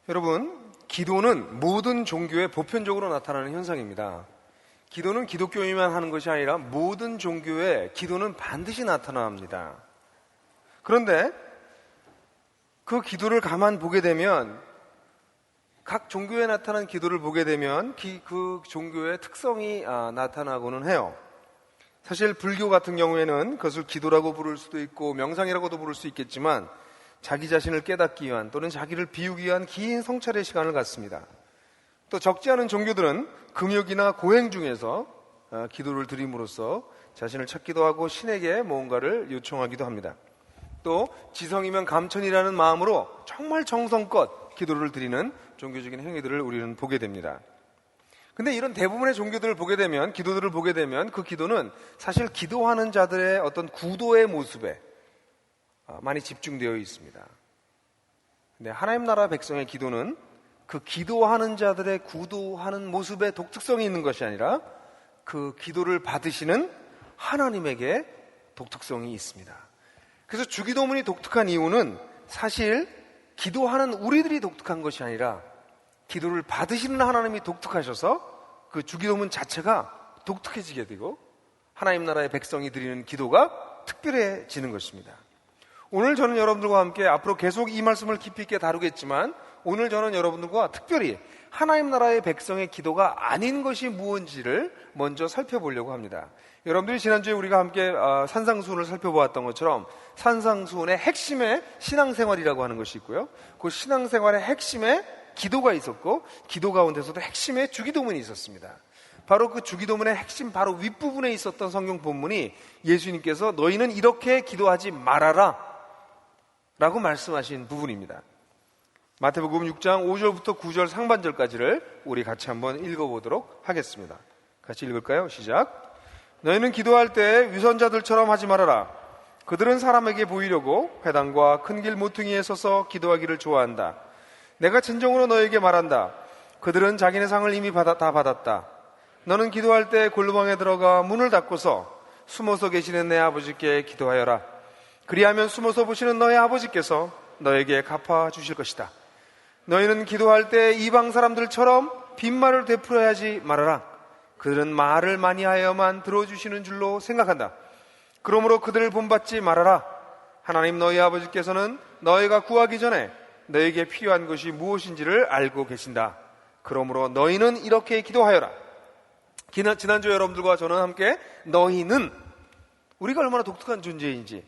여러분, 기도는 모든 종교에 보편적으로 나타나는 현상입니다. 기도는 기독교인만 하는 것이 아니라 모든 종교에 기도는 반드시 나타납니다. 그런데 그 기도를 가만 보게 되면, 각 종교에 나타난 기도를 보게 되면 그 종교의 특성이 나타나고는 해요. 사실 불교 같은 경우에는 그것을 기도라고 부를 수도 있고 명상이라고도 부를 수 있겠지만, 자기 자신을 깨닫기 위한 또는 자기를 비우기 위한 긴 성찰의 시간을 갖습니다. 또 적지 않은 종교들은 금욕이나 고행 중에서 기도를 드림으로써 자신을 찾기도 하고 신에게 무언가를 요청하기도 합니다. 또 지성이면 감천이라는 마음으로 정말 정성껏 기도를 드리는 종교적인 행위들을 우리는 보게 됩니다. 근데 이런 대부분의 종교들을 보게 되면, 기도들을 보게 되면 그 기도는 사실 기도하는 자들의 어떤 구도의 모습에 많이 집중되어 있습니다. 근데 하나님 나라 백성의 기도는 그 기도하는 자들의 구도하는 모습에 독특성이 있는 것이 아니라 그 기도를 받으시는 하나님에게 독특성이 있습니다. 그래서 주기도문이 독특한 이유는 사실 기도하는 우리들이 독특한 것이 아니라 기도를 받으시는 하나님이 독특하셔서 그 주기도문 자체가 독특해지게 되고 하나님 나라의 백성이 드리는 기도가 특별해지는 것입니다. 오늘 저는 여러분들과 함께 앞으로 계속 이 말씀을 깊이 있게 다루겠지만, 오늘 저는 여러분들과 특별히 하나님 나라의 백성의 기도가 아닌 것이 무엇인지를 먼저 살펴보려고 합니다. 여러분들이 지난주에 우리가 함께 산상수훈을 살펴보았던 것처럼 산상수훈의 핵심에 신앙생활이라고 하는 것이 있고요, 그 신앙생활의 핵심에 기도가 있었고, 기도 가운데서도 핵심에 주기도문이 있었습니다. 바로 그 주기도문의 핵심 바로 윗부분에 있었던 성경 본문이 예수님께서 너희는 이렇게 기도하지 말아라 라고 말씀하신 부분입니다. 마태복음 6장 5절부터 9절 상반절까지를 우리 같이 한번 읽어보도록 하겠습니다. 같이 읽을까요? 시작. 너희는 기도할 때 위선자들처럼 하지 말아라. 그들은 사람에게 보이려고 회당과 큰 길 모퉁이에 서서 기도하기를 좋아한다. 내가 진정으로 너에게 말한다. 그들은 자기네 상을 이미 다 받았다. 너는 기도할 때 골방에 들어가 문을 닫고서 숨어서 계시는 내 아버지께 기도하여라. 그리하면 숨어서 보시는 너의 아버지께서 너에게 갚아주실 것이다. 너희는 기도할 때 이방 사람들처럼 빈말을 되풀어하지 말아라. 그들은 말을 많이 하여만 들어주시는 줄로 생각한다. 그러므로 그들을 본받지 말아라. 하나님 너희 아버지께서는 너희가 구하기 전에 너에게 필요한 것이 무엇인지를 알고 계신다. 그러므로 너희는 이렇게 기도하여라. 지난주에 여러분들과 저는 함께 너희는 우리가 얼마나 독특한 존재인지,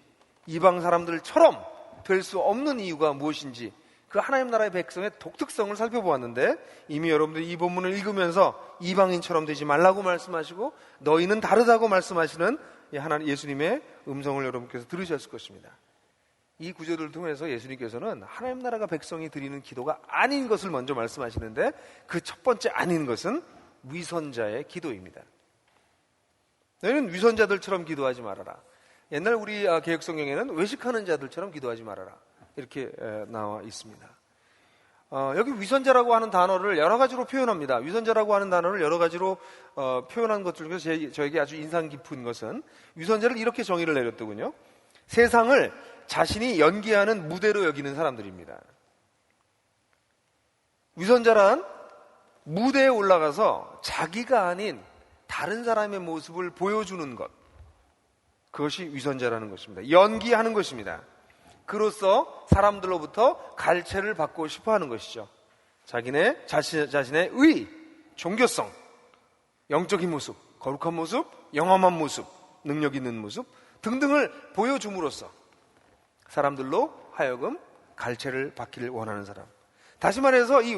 이방 사람들처럼 될 수 없는 이유가 무엇인지, 그 하나님 나라의 백성의 독특성을 살펴보았는데, 이미 여러분들이 이 본문을 읽으면서 이방인처럼 되지 말라고 말씀하시고 너희는 다르다고 말씀하시는 예수님의 음성을 여러분께서 들으셨을 것입니다. 이 구절을 통해서 예수님께서는 하나님 나라가 백성이 드리는 기도가 아닌 것을 먼저 말씀하시는데, 그 첫 번째 아닌 것은 위선자의 기도입니다. 너희는 위선자들처럼 기도하지 말아라. 옛날 우리 개혁성경에는 외식하는 자들처럼 기도하지 말아라 이렇게 나와 있습니다. 여기 위선자라고 하는 단어를 여러 가지로 표현합니다. 위선자라고 하는 단어를 여러 가지로 표현한 것들 중에서 저에게 아주 인상 깊은 것은 위선자를 이렇게 정의를 내렸더군요. 세상을 자신이 연기하는 무대로 여기는 사람들입니다. 위선자란 무대에 올라가서 자기가 아닌 다른 사람의 모습을 보여주는 것, 그것이 위선자라는 것입니다. 연기하는 것입니다. 그로써 사람들로부터 갈채를 받고 싶어 하는 것이죠. 자신의 의, 종교성, 영적인 모습, 거룩한 모습, 영험한 모습, 능력 있는 모습 등등을 보여줌으로써 사람들로 하여금 갈채를 받기를 원하는 사람. 다시 말해서 이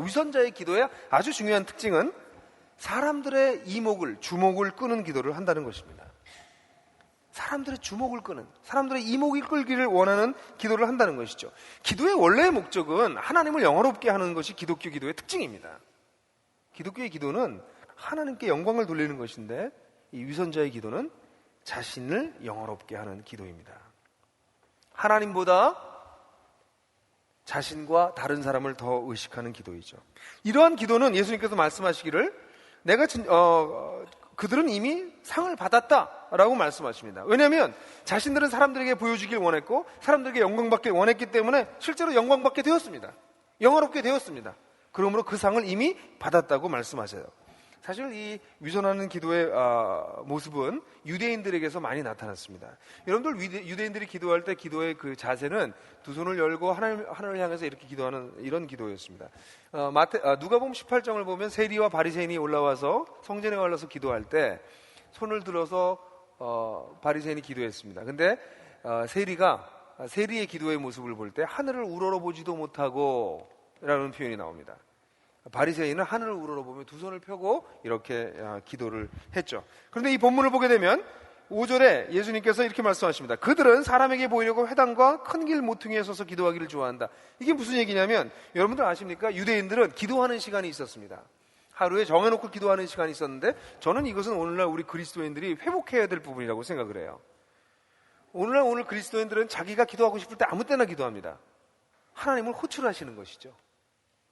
위선자의 기도의 아주 중요한 특징은 사람들의 주목을 끄는 기도를 한다는 것입니다. 사람들의 주목을 끄는, 사람들의 이목이 끌기를 원하는 기도를 한다는 것이죠. 기도의 원래의 목적은 하나님을 영화롭게 하는 것이 기독교 기도의 특징입니다. 기독교의 기도는 하나님께 영광을 돌리는 것인데, 이 위선자의 기도는 자신을 영화롭게 하는 기도입니다. 하나님보다 자신과 다른 사람을 더 의식하는 기도이죠. 이러한 기도는 예수님께서 말씀하시기를 그들은 이미 상을 받았다라고 말씀하십니다. 왜냐하면 자신들은 사람들에게 보여주길 원했고 사람들에게 영광받길 원했기 때문에 실제로 영광받게 되었습니다. 영화롭게 되었습니다. 그러므로 그 상을 이미 받았다고 말씀하세요. 사실 이 위선하는 기도의 모습은 유대인들에게서 많이 나타났습니다. 여러분들 유대인들이 기도할 때 기도의 그 자세는 두 손을 열고 하늘을 향해서 이렇게 기도하는 이런 기도였습니다. 누가복음 18장을 보면 세리와 바리새인이 올라와서 성전에 올라서 기도할 때 손을 들어서 바리새인이 기도했습니다. 근데 세리의 기도의 모습을 볼 때 하늘을 우러러보지도 못하고 라는 표현이 나옵니다. 바리새인은 하늘을 우러러보며 두 손을 펴고 이렇게 기도를 했죠. 그런데 이 본문을 보게 되면 5절에 예수님께서 이렇게 말씀하십니다. 그들은 사람에게 보이려고 회당과 큰 길 모퉁이에 서서 기도하기를 좋아한다. 이게 무슨 얘기냐면 여러분들 아십니까? 유대인들은 기도하는 시간이 있었습니다. 하루에 정해놓고 기도하는 시간이 있었는데 저는 이것은 오늘날 우리 그리스도인들이 회복해야 될 부분이라고 생각을 해요. 오늘 그리스도인들은 자기가 기도하고 싶을 때 아무 때나 기도합니다. 하나님을 호출하시는 것이죠.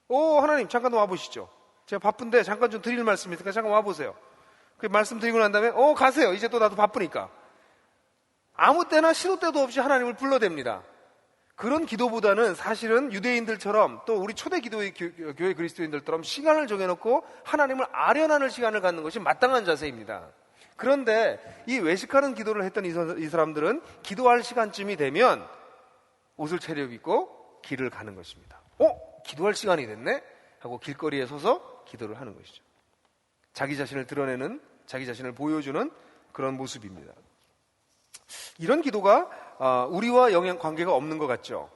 하나님 잠깐 와보시죠. 제가 바쁜데 잠깐 좀 드릴 말씀이 있으니까 잠깐 와보세요. 그 말씀 드리고 난 다음에 가세요. 이제 또 나도 바쁘니까. 아무 때나 시도 때도 없이 하나님을 불러댑니다. 그런 기도보다는 사실은 유대인들처럼 또 우리 초대 기도의 교회 그리스도인들처럼 시간을 정해놓고 하나님을 아련하는 시간을 갖는 것이 마땅한 자세입니다. 그런데 이 외식하는 기도를 했던 이 사람들은 기도할 시간쯤이 되면 옷을 차려입고 길을 가는 것입니다. 기도할 시간이 됐네? 하고 길거리에 서서 기도를 하는 것이죠. 자기 자신을 드러내는, 자기 자신을 보여주는 그런 모습입니다. 이런 기도가 우리와 관계가 없는 것 같죠.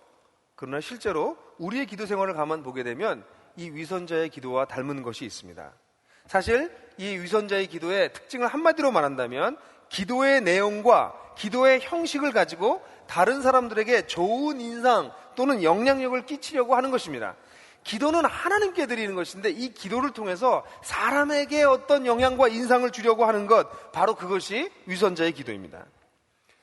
그러나 실제로 우리의 기도 생활을 가만 보게 되면 이 위선자의 기도와 닮은 것이 있습니다. 사실 이 위선자의 기도의 특징을 한마디로 말한다면 기도의 내용과 기도의 형식을 가지고 다른 사람들에게 좋은 인상 또는 영향력을 끼치려고 하는 것입니다. 기도는 하나님께 드리는 것인데 이 기도를 통해서 사람에게 어떤 영향과 인상을 주려고 하는 것, 바로 그것이 위선자의 기도입니다.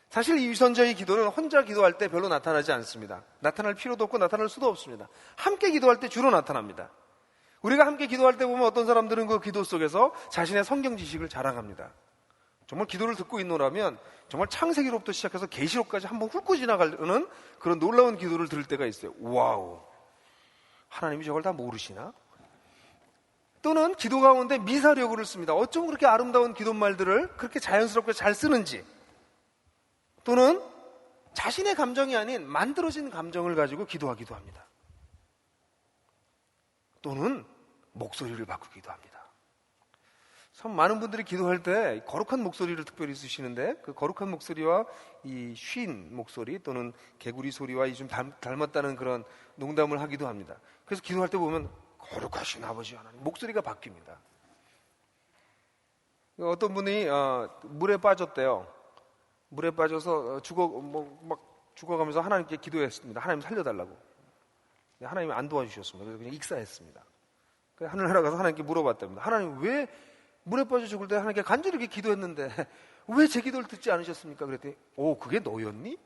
사실 이 위선자의 기도는 혼자 기도할 때 별로 나타나지 않습니다. 나타날 필요도 없고 나타날 수도 없습니다. 함께 기도할 때 주로 나타납니다. 우리가 함께 기도할 때 보면 어떤 사람들은 그 기도 속에서 자신의 성경 지식을 자랑합니다. 정말 기도를 듣고 있노라면 정말 창세기로부터 시작해서 계시록까지 한번 훑고 지나가는 그런 놀라운 기도를 들을 때가 있어요. 와우, 하나님이 저걸 다 모르시나? 또는 기도 가운데 미사려구를 씁니다. 어쩜 그렇게 아름다운 기도말들을 그렇게 자연스럽게 잘 쓰는지. 또는 자신의 감정이 아닌 만들어진 감정을 가지고 기도하기도 합니다. 또는 목소리를 바꾸기도 합니다. 참 많은 분들이 기도할 때 거룩한 목소리를 특별히 쓰시는데 그 거룩한 목소리와 이 쉰 목소리 또는 개구리 소리와 이 좀 닮았다는 그런 농담을 하기도 합니다. 그래서 기도할 때 보면 거룩하신 아버지 하나님 목소리가 바뀝니다. 어떤 분이 물에 빠졌대요. 물에 빠져서 죽어가면서 하나님께 기도했습니다. 하나님 살려달라고. 하나님이 안 도와주셨습니다. 그래서 그냥 익사했습니다. 그래서 하늘나라 가서 하나님께 물어봤답니다. 하나님 왜 물에 빠져 죽을 때 하나님께 간절히 이렇게 기도했는데 왜 제 기도를 듣지 않으셨습니까? 그랬더니 그게 너였니?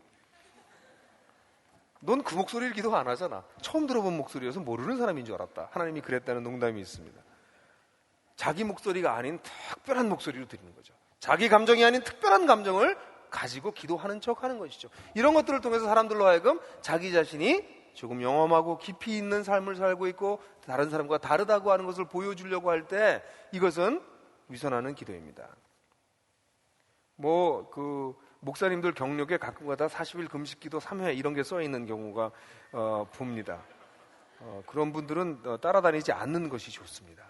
넌 그 목소리를 기도 안 하잖아. 처음 들어본 목소리여서 모르는 사람인 줄 알았다. 하나님이 그랬다는 농담이 있습니다. 자기 목소리가 아닌 특별한 목소리로 드리는 거죠. 자기 감정이 아닌 특별한 감정을 가지고 기도하는 척 하는 것이죠. 이런 것들을 통해서 사람들로 하여금 자기 자신이 조금 영험하고 깊이 있는 삶을 살고 있고 다른 사람과 다르다고 하는 것을 보여주려고 할 때 이것은 위선하는 기도입니다. 목사님들 경력에 가끔가다 40일 금식기도 3회 이런 게 써 있는 경우가 봅니다. 그런 분들은 따라다니지 않는 것이 좋습니다.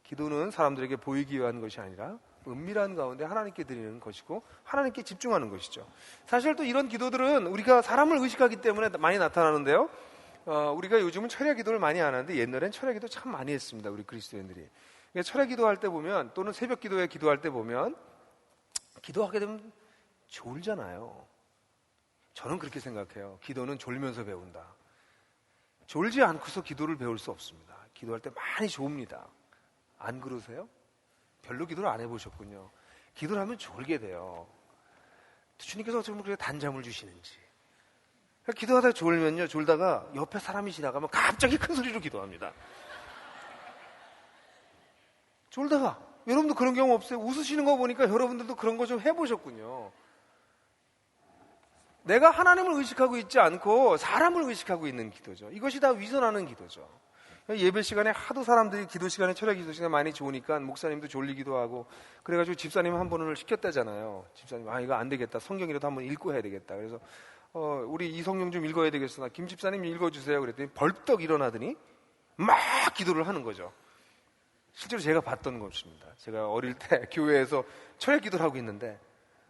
기도는 사람들에게 보이기 위한 것이 아니라 은밀한 가운데 하나님께 드리는 것이고 하나님께 집중하는 것이죠. 사실 또 이런 기도들은 우리가 사람을 의식하기 때문에 많이 나타나는데요. 우리가 요즘은 철야 기도를 많이 안 하는데 옛날엔 철야 기도 참 많이 했습니다. 우리 그리스도인들이. 철야 기도할 때 보면 또는 새벽 기도에 기도할 때 보면 기도하게 되면 졸잖아요. 저는 그렇게 생각해요. 기도는 졸면서 배운다. 졸지 않고서 기도를 배울 수 없습니다. 기도할 때 많이 좋습니다. 안 그러세요? 별로 기도를 안 해보셨군요. 기도를 하면 졸게 돼요. 주님께서 어쩌면 그렇게 단잠을 주시는지. 기도하다가 졸면요, 졸다가 옆에 사람이 지나가면 갑자기 큰 소리로 기도합니다. 졸다가 여러분도 그런 경우 없어요? 웃으시는 거 보니까 여러분들도 그런 거 좀 해보셨군요. 내가 하나님을 의식하고 있지 않고 사람을 의식하고 있는 기도죠. 이것이 다 위선하는 기도죠. 예배 시간에 하도 사람들이 기도 시간에, 철야 기도 시간에 많이 좋으니까 목사님도 졸리기도 하고, 그래가지고 집사님 한 번을 시켰다잖아요. 집사님, 이거 안 되겠다, 성경이라도 한번 읽고 해야 되겠다. 그래서 우리 이 성경 좀 읽어야 되겠어, 나 김 집사님 읽어주세요 그랬더니 벌떡 일어나더니 막 기도를 하는 거죠. 실제로 제가 봤던 것입니다. 제가 어릴 때 교회에서 철야 기도를 하고 있는데,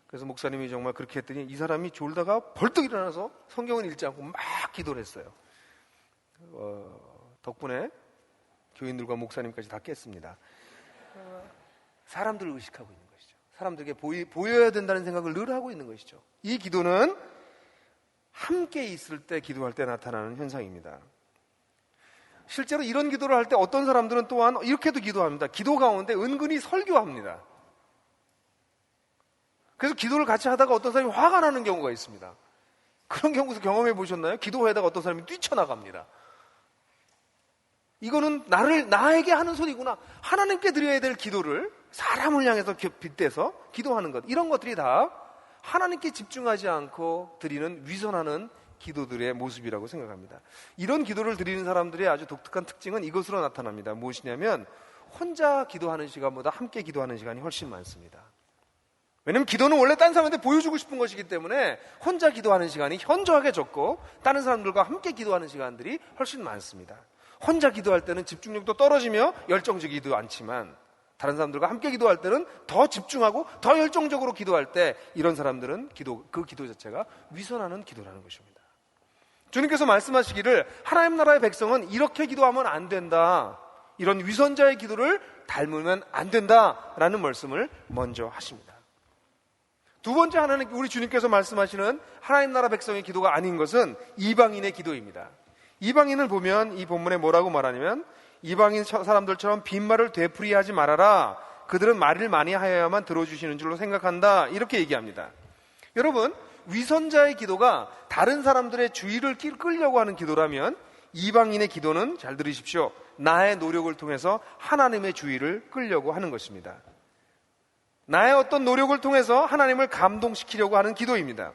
그래서 목사님이 정말 그렇게 했더니 이 사람이 졸다가 벌떡 일어나서 성경을 읽지 않고 막 기도를 했어요. 덕분에 교인들과 목사님까지 다 깼습니다. 사람들을 의식하고 있는 것이죠. 사람들에게 보여야 된다는 생각을 늘 하고 있는 것이죠. 이 기도는 함께 있을 때, 기도할 때 나타나는 현상입니다. 실제로 이런 기도를 할 때 어떤 사람들은 또한 이렇게도 기도합니다. 기도 가운데 은근히 설교합니다. 그래서 기도를 같이 하다가 어떤 사람이 화가 나는 경우가 있습니다. 그런 경우도 경험해 보셨나요? 기도하다가 어떤 사람이 뛰쳐나갑니다. 이거는 나에게 하는 소리구나. 하나님께 드려야 될 기도를 사람을 향해서 빗대서 기도하는 것, 이런 것들이 다 하나님께 집중하지 않고 드리는 위선하는 기도들의 모습이라고 생각합니다. 이런 기도를 드리는 사람들의 아주 독특한 특징은 이것으로 나타납니다. 무엇이냐면 혼자 기도하는 시간보다 함께 기도하는 시간이 훨씬 많습니다. 왜냐하면 기도는 원래 딴 사람한테 보여주고 싶은 것이기 때문에 혼자 기도하는 시간이 현저하게 적고, 다른 사람들과 함께 기도하는 시간들이 훨씬 많습니다. 혼자 기도할 때는 집중력도 떨어지며 열정적이지도 않지만, 다른 사람들과 함께 기도할 때는 더 집중하고 더 열정적으로 기도할 때, 이런 사람들은 그 기도 자체가 위선하는 기도라는 것입니다. 주님께서 말씀하시기를 하나님 나라의 백성은 이렇게 기도하면 안 된다, 이런 위선자의 기도를 닮으면 안 된다라는 말씀을 먼저 하십니다. 두 번째 하나는 우리 주님께서 말씀하시는 하나님 나라 백성의 기도가 아닌 것은 이방인의 기도입니다. 이방인을 보면 이 본문에 뭐라고 말하냐면, 이방인 사람들처럼 빈말을 되풀이하지 말아라. 그들은 말을 많이 하여야만 들어주시는 줄로 생각한다. 이렇게 얘기합니다. 여러분, 위선자의 기도가 다른 사람들의 주의를 끌려고 하는 기도라면, 이방인의 기도는, 잘 들으십시오, 나의 노력을 통해서 하나님의 주의를 끌려고 하는 것입니다. 나의 어떤 노력을 통해서 하나님을 감동시키려고 하는 기도입니다.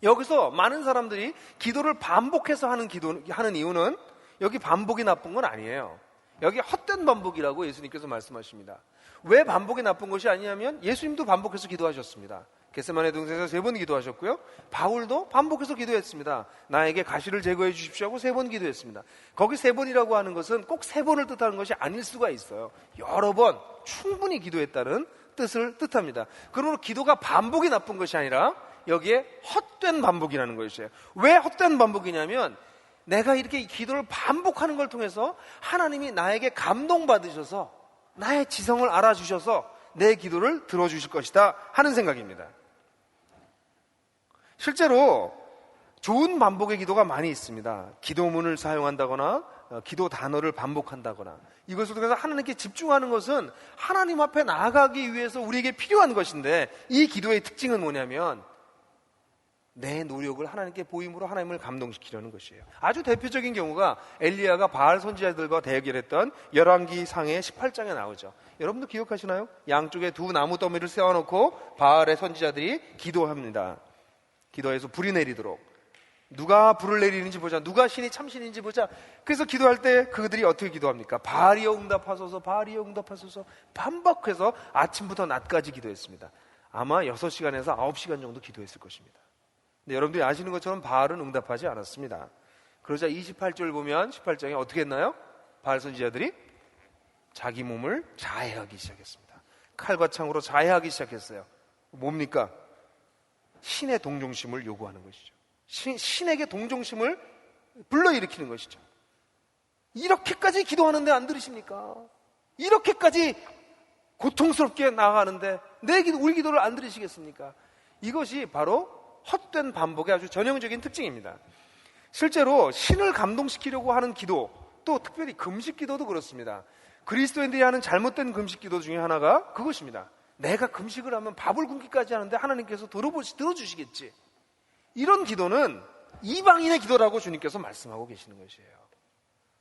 여기서 많은 사람들이 기도를 반복해서 하는 이유는, 여기 반복이 나쁜 건 아니에요. 여기 헛된 반복이라고 예수님께서 말씀하십니다. 왜 반복이 나쁜 것이 아니냐면, 예수님도 반복해서 기도하셨습니다. 겟세마네 동산에서 3번 기도하셨고요. 바울도 반복해서 기도했습니다. 나에게 가시를 제거해 주십시오 하고 3번 기도했습니다. 거기 3번이라고 하는 것은 꼭 3번을 뜻하는 것이 아닐 수가 있어요. 여러 번 충분히 기도했다는 뜻을 뜻합니다. 그러므로 기도가 반복이 나쁜 것이 아니라 여기에 헛된 반복이라는 것이에요. 왜 헛된 반복이냐면, 내가 이렇게 기도를 반복하는 걸 통해서 하나님이 나에게 감동받으셔서 나의 지성을 알아주셔서 내 기도를 들어주실 것이다 하는 생각입니다. 실제로 좋은 반복의 기도가 많이 있습니다. 기도문을 사용한다거나 기도 단어를 반복한다거나, 이것을 통해서 하나님께 집중하는 것은 하나님 앞에 나아가기 위해서 우리에게 필요한 것인데, 이 기도의 특징은 뭐냐면 내 노력을 하나님께 보임으로 하나님을 감동시키려는 것이에요. 아주 대표적인 경우가 엘리야가 바알 선지자들과 대결했던 열왕기 상해 18장에 나오죠. 여러분도 기억하시나요? 양쪽에 두 나무 더미를 세워놓고 바알의 선지자들이 기도합니다. 기도해서 불이 내리도록, 누가 불을 내리는지 보자, 누가 신이 참신인지 보자. 그래서 기도할 때 그들이 어떻게 기도합니까? 바알이여 응답하소서, 바알이여 응답하소서, 반복해서 아침부터 낮까지 기도했습니다. 아마 6시간에서 9시간 정도 기도했을 것입니다. 근데 여러분들이 아시는 것처럼 바알은 응답하지 않았습니다. 그러자 28절 보면 18장에 어떻게 했나요? 바알 선지자들이 자기 몸을 자해하기 시작했습니다. 칼과 창으로 자해하기 시작했어요. 뭡니까? 신의 동정심을 요구하는 것이죠. 신에게 동정심을 불러일으키는 것이죠. 이렇게까지 기도하는데 안 들으십니까? 이렇게까지 고통스럽게 나아가는데 우리 기도를 안 들으시겠습니까? 이것이 바로 헛된 반복의 아주 전형적인 특징입니다. 실제로 신을 감동시키려고 하는 기도, 또 특별히 금식 기도도 그렇습니다. 그리스도인들이 하는 잘못된 금식 기도 중에 하나가 그것입니다. 내가 금식을 하면 밥을 굶기까지 하는데 하나님께서 들어주시겠지. 이런 기도는 이방인의 기도라고 주님께서 말씀하고 계시는 것이에요.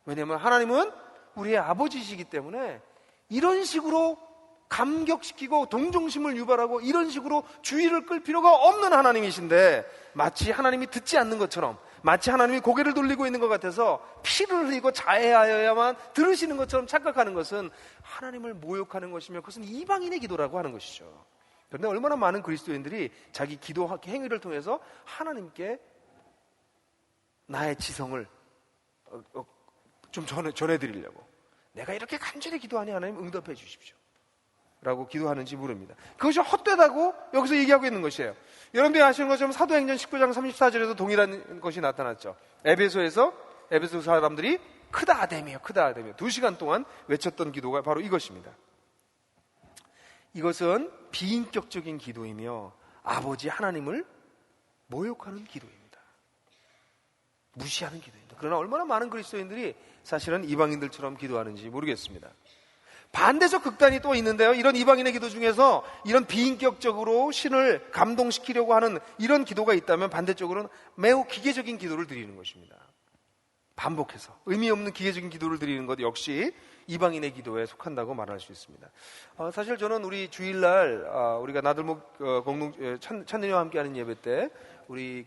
왜냐하면 하나님은 우리의 아버지시기 때문에 이런 식으로 감격시키고 동정심을 유발하고 이런 식으로 주의를 끌 필요가 없는 하나님이신데, 마치 하나님이 듣지 않는 것처럼, 마치 하나님이 고개를 돌리고 있는 것 같아서 피를 흘리고 자해하여야만 들으시는 것처럼 착각하는 것은 하나님을 모욕하는 것이며 그것은 이방인의 기도라고 하는 것이죠. 그런데 얼마나 많은 그리스도인들이 자기 기도 행위를 통해서 하나님께 나의 지성을 좀 전해드리려고, 내가 이렇게 간절히 기도하니 하나님 응답해 주십시오 라고 기도하는지 모릅니다. 그것이 헛되다고 여기서 얘기하고 있는 것이에요. 여러분들이 아시는 것처럼 사도행전 19장 34절에도 동일한 것이 나타났죠. 에베소 사람들이 크다 아데미여, 크다 아데미여 2시간 동안 외쳤던 기도가 바로 이것입니다. 이것은 비인격적인 기도이며 아버지 하나님을 모욕하는 기도입니다. 무시하는 기도입니다. 그러나 얼마나 많은 그리스도인들이 사실은 이방인들처럼 기도하는지 모르겠습니다. 반대적 극단이 또 있는데요. 이런 이방인의 기도 중에서 이런 비인격적으로 신을 감동시키려고 하는 이런 기도가 있다면 반대쪽으로는 매우 기계적인 기도를 드리는 것입니다. 반복해서 의미 없는 기계적인 기도를 드리는 것 역시 이방인의 기도에 속한다고 말할 수 있습니다. 사실 저는 우리 주일날 우리가 나들목 찬느님과 함께하는 예배 때 우리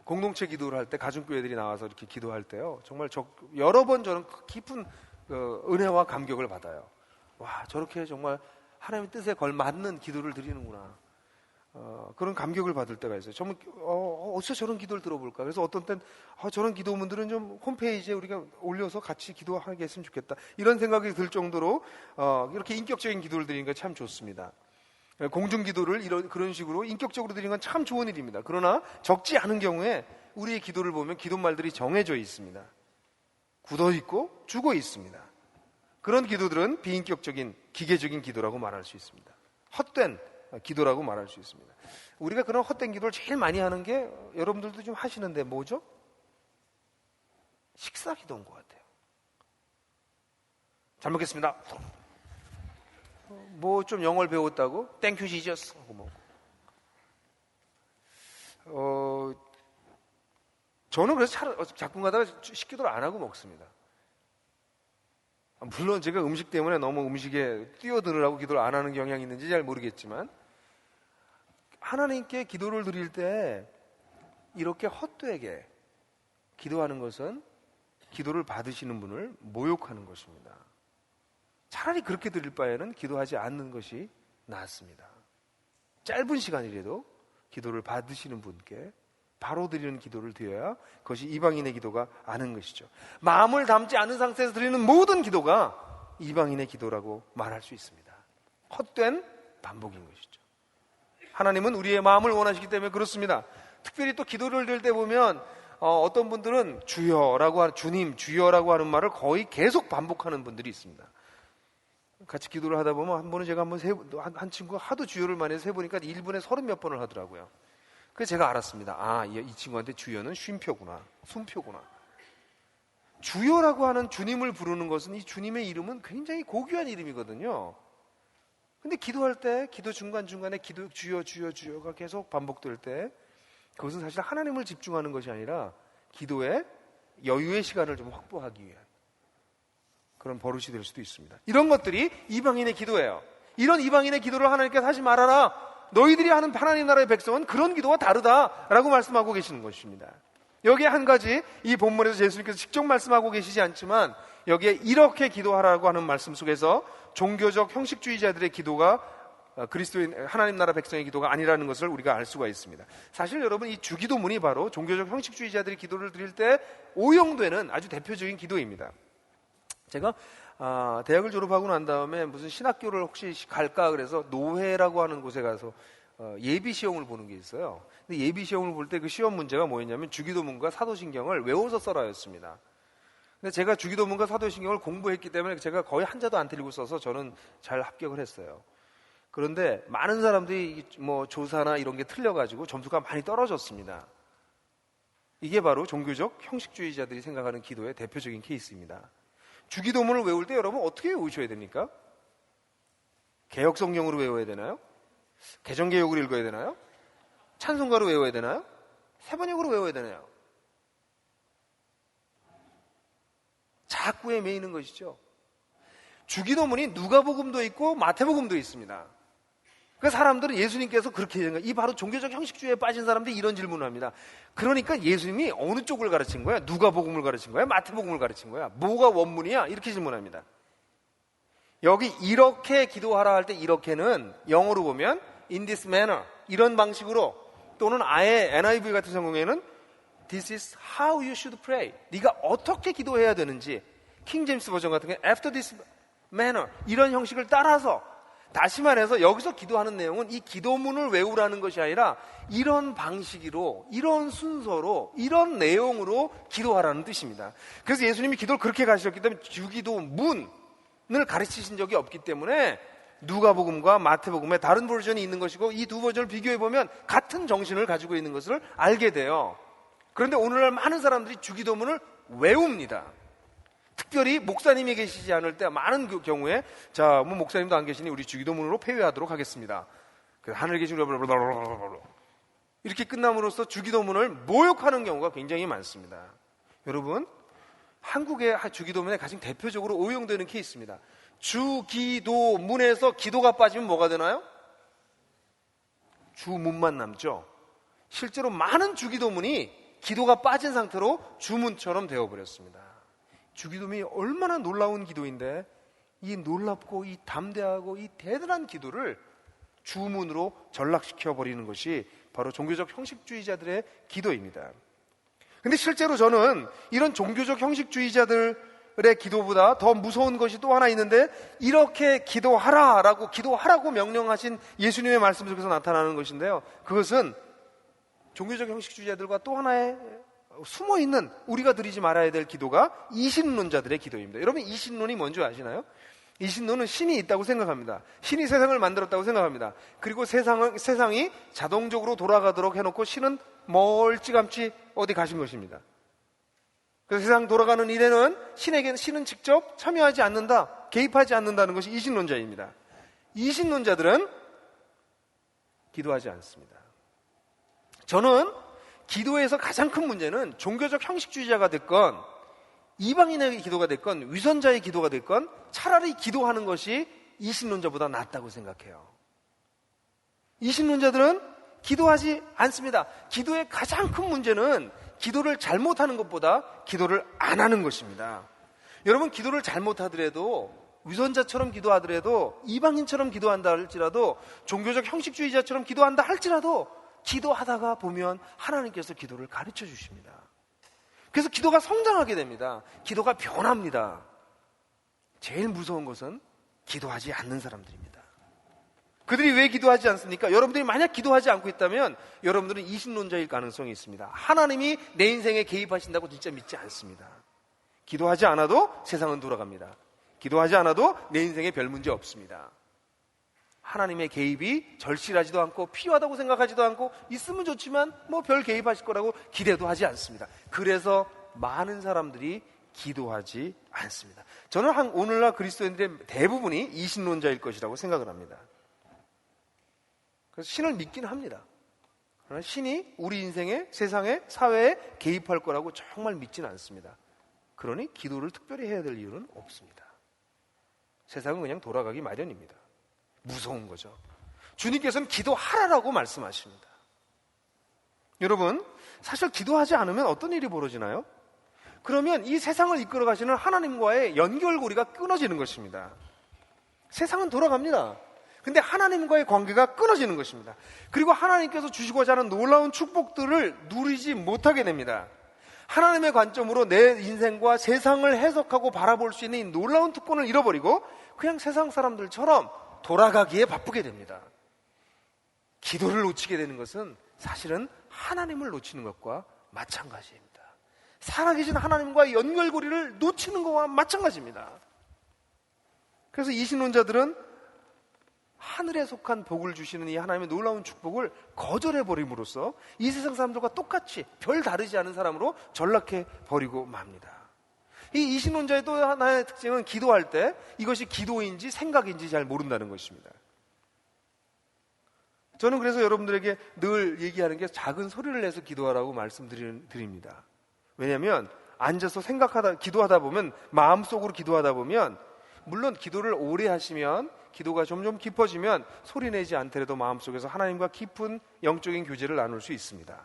공동체 기도를 할 때 가정교회들이 나와서 이렇게 기도할 때요, 정말 여러 번 저는 깊은 은혜와 감격을 받아요. 와, 저렇게 정말 하나님의 뜻에 걸맞는 기도를 드리는구나. 그런 감격을 받을 때가 있어요. 정말 어디서 저런 기도를 들어볼까. 그래서 어떤 땐 저런 기도문들은 좀 홈페이지에 우리가 올려서 같이 기도하게 했으면 좋겠다, 이런 생각이 들 정도로 이렇게 인격적인 기도를 드리는 게 참 좋습니다. 공중기도를 그런 식으로 인격적으로 드리는 건 참 좋은 일입니다. 그러나 적지 않은 경우에 우리의 기도를 보면 기도말들이 정해져 있습니다. 굳어 있고 죽어 있습니다. 그런 기도들은 비인격적인 기계적인 기도라고 말할 수 있습니다. 헛된 기도라고 말할 수 있습니다. 우리가 그런 헛된 기도를 제일 많이 하는 게 여러분들도 좀 하시는데 뭐죠? 식사 기도인 것 같아요. 잘 먹겠습니다. 뭐 좀 영어를 배웠다고 땡큐 지저스 하고 먹고. 저는 그래서 가끔 가다가 식기도를 안 하고 먹습니다. 물론 제가 음식 때문에 너무 음식에 뛰어들으라고 기도를 안 하는 경향이 있는지 잘 모르겠지만, 하나님께 기도를 드릴 때 이렇게 헛되게 기도하는 것은 기도를 받으시는 분을 모욕하는 것입니다. 차라리 그렇게 드릴 바에는 기도하지 않는 것이 낫습니다. 짧은 시간이라도 기도를 받으시는 분께 바로 드리는 기도를 드려야 그것이 이방인의 기도가 아닌 것이죠. 마음을 담지 않은 상태에서 드리는 모든 기도가 이방인의 기도라고 말할 수 있습니다. 헛된 반복인 것이죠. 하나님은 우리의 마음을 원하시기 때문에 그렇습니다. 특별히 또 기도를 드릴 때 보면 어떤 분들은 주여라고 하는, 주님, 주여라고 하는 말을 거의 계속 반복하는 분들이 있습니다. 같이 기도를 하다 보면 한 번은 제가 한 친구가 하도 주여를 많이 해서 해보니까 1분에 30몇 번을 하더라고요. 그래서 제가 알았습니다. 이 친구한테 주여는 쉼표구나, 숨표구나. 주여라고 하는 주님을 부르는 것은, 이 주님의 이름은 굉장히 고귀한 이름이거든요. 근데 기도할 때 기도 중간중간에 주여 주여 주여가 계속 반복될 때 그것은 사실 하나님을 집중하는 것이 아니라 기도에 여유의 시간을 좀 확보하기 위한 그런 버릇이 될 수도 있습니다. 이런 것들이 이방인의 기도예요. 이런 이방인의 기도를 하나님께서 하지 말아라. 너희들이 하는 하나님 나라의 백성은 그런 기도와 다르다라고 말씀하고 계시는 것입니다. 여기에 한 가지, 이 본문에서 예수님께서 직접 말씀하고 계시지 않지만 여기에 이렇게 기도하라고 하는 말씀 속에서 종교적 형식주의자들의 기도가 그리스도인 하나님 나라 백성의 기도가 아니라는 것을 우리가 알 수가 있습니다. 사실 여러분, 이 주기도문이 바로 종교적 형식주의자들이 기도를 드릴 때 오용되는 아주 대표적인 기도입니다. 제가 대학을 졸업하고 난 다음에 무슨 신학교를 혹시 갈까 그래서 노회라고 하는 곳에 가서 예비 시험을 보는 게 있어요. 근데 예비 시험을 볼 때 그 시험 문제가 뭐였냐면 주기도문과 사도신경을 외워서 써라였습니다. 근데 제가 주기도문과 사도신경을 공부했기 때문에 제가 거의 한자도 안 틀리고 써서 저는 잘 합격을 했어요. 그런데 많은 사람들이 뭐 조사나 이런 게 틀려가지고 점수가 많이 떨어졌습니다. 이게 바로 종교적 형식주의자들이 생각하는 기도의 대표적인 케이스입니다. 주기도문을 외울 때 여러분 어떻게 외우셔야 됩니까? 개역성경으로 외워야 되나요? 개정개역으로 읽어야 되나요? 찬송가로 외워야 되나요? 세번역으로 외워야 되나요? 자꾸에 매이는 것이죠. 주기도문이 누가복음도 있고 마태복음도 있습니다. 그 사람들은 예수님께서 그렇게 생각해요. 이 바로 종교적 형식주의에 빠진 사람들이 이런 질문을 합니다. 그러니까 예수님이 어느 쪽을 가르친 거야? 누가복음을 가르친 거야? 마태복음을 가르친 거야? 뭐가 원문이야? 이렇게 질문합니다. 여기 이렇게 기도하라 할 때 이렇게는 영어로 보면 in this manner 이런 방식으로, 또는 아예 NIV 같은 성경에는 this is how you should pray. 네가 어떻게 기도해야 되는지, 킹 제임스 버전 같은 경우에 after this manner 이런 형식을 따라서, 다시 말해서 여기서 기도하는 내용은 이 기도문을 외우라는 것이 아니라 이런 방식으로, 이런 순서로, 이런 내용으로 기도하라는 뜻입니다. 그래서 예수님이 기도를 그렇게 가르치셨기 때문에 주기도문을 가르치신 적이 없기 때문에 누가복음과 마태복음에 다른 버전이 있는 것이고, 이 두 버전을 비교해보면 같은 정신을 가지고 있는 것을 알게 돼요. 그런데 오늘날 많은 사람들이 주기도문을 외웁니다. 특별히 목사님이 계시지 않을 때 많은 경우에, 자, 뭐 목사님도 안 계시니 우리 주기도문으로 폐회하도록 하겠습니다. 하늘에 계신 이렇게 끝남으로써 주기도문을 모욕하는 경우가 굉장히 많습니다. 여러분, 한국의 주기도문에 가장 대표적으로 오용되는 케이스입니다. 주기도문에서 기도가 빠지면 뭐가 되나요? 주문만 남죠. 실제로 많은 주기도문이 기도가 빠진 상태로 주문처럼 되어버렸습니다. 주기도문이 얼마나 놀라운 기도인데, 이 놀랍고 이 담대하고 이 대단한 기도를 주문으로 전락시켜버리는 것이 바로 종교적 형식주의자들의 기도입니다. 근데 실제로 저는 이런 종교적 형식주의자들의 기도보다 더 무서운 것이 또 하나 있는데, 이렇게 기도하라고 명령하신 예수님의 말씀 속에서 나타나는 것인데요, 그것은 종교적 형식주의자들과 또 하나의 숨어있는, 우리가 드리지 말아야 될 기도가 이신론자들의 기도입니다. 여러분, 이신론이 뭔지 아시나요? 이신론은 신이 있다고 생각합니다. 신이 세상을 만들었다고 생각합니다. 그리고 세상이 자동적으로 돌아가도록 해놓고 신은 멀찌감치 어디 가신 것입니다. 그래서 세상 돌아가는 일에는 신은 직접 참여하지 않는다, 개입하지 않는다는 것이 이신론자입니다. 이신론자들은 기도하지 않습니다. 저는 기도에서 가장 큰 문제는 종교적 형식주의자가 됐건 이방인의 기도가 됐건 위선자의 기도가 됐건 차라리 기도하는 것이 이신론자보다 낫다고 생각해요. 이신론자들은 기도하지 않습니다. 기도의 가장 큰 문제는 기도를 잘못하는 것보다 기도를 안 하는 것입니다. 여러분, 기도를 잘못하더라도, 위선자처럼 기도하더라도, 이방인처럼 기도한다 할지라도, 종교적 형식주의자처럼 기도한다 할지라도 기도하다가 보면 하나님께서 기도를 가르쳐 주십니다. 그래서 기도가 성장하게 됩니다. 기도가 변합니다. 제일 무서운 것은 기도하지 않는 사람들입니다. 그들이 왜 기도하지 않습니까? 여러분들이 만약 기도하지 않고 있다면 여러분들은 이신론자일 가능성이 있습니다. 하나님이 내 인생에 개입하신다고 진짜 믿지 않습니다. 기도하지 않아도 세상은 돌아갑니다. 기도하지 않아도 내 인생에 별 문제 없습니다. 하나님의 개입이 절실하지도 않고 필요하다고 생각하지도 않고, 있으면 좋지만 뭐 별 개입하실 거라고 기대도 하지 않습니다. 그래서 많은 사람들이 기도하지 않습니다. 저는 오늘날 그리스도인들의 대부분이 이신론자일 것이라고 생각을 합니다. 그래서 신을 믿긴 합니다. 그러나 신이 우리 인생에, 세상에, 사회에 개입할 거라고 정말 믿지는 않습니다. 그러니 기도를 특별히 해야 될 이유는 없습니다. 세상은 그냥 돌아가기 마련입니다. 무서운 거죠. 주님께서는 기도하라라고 말씀하십니다. 여러분, 사실 기도하지 않으면 어떤 일이 벌어지나요? 그러면 이 세상을 이끌어 가시는 하나님과의 연결고리가 끊어지는 것입니다. 세상은 돌아갑니다. 근데 하나님과의 관계가 끊어지는 것입니다. 그리고 하나님께서 주시고자 하는 놀라운 축복들을 누리지 못하게 됩니다. 하나님의 관점으로 내 인생과 세상을 해석하고 바라볼 수 있는 이 놀라운 특권을 잃어버리고 그냥 세상 사람들처럼 돌아가기에 바쁘게 됩니다. 기도를 놓치게 되는 것은 사실은 하나님을 놓치는 것과 마찬가지입니다. 살아계신 하나님과의 연결고리를 놓치는 것과 마찬가지입니다. 그래서 이신론자들은 하늘에 속한 복을 주시는 이 하나님의 놀라운 축복을 거절해버림으로써 이 세상 사람들과 똑같이 별 다르지 않은 사람으로 전락해버리고 맙니다. 이 이신론자의 또 하나의 특징은 기도할 때 이것이 기도인지 생각인지 잘 모른다는 것입니다. 저는 그래서 여러분들에게 늘 얘기하는 게 작은 소리를 내서 기도하라고 말씀드립니다. 왜냐하면 앉아서 기도하다 보면, 마음속으로 기도하다 보면, 물론 기도를 오래 하시면 기도가 점점 깊어지면 소리내지 않더라도 마음속에서 하나님과 깊은 영적인 교제를 나눌 수 있습니다.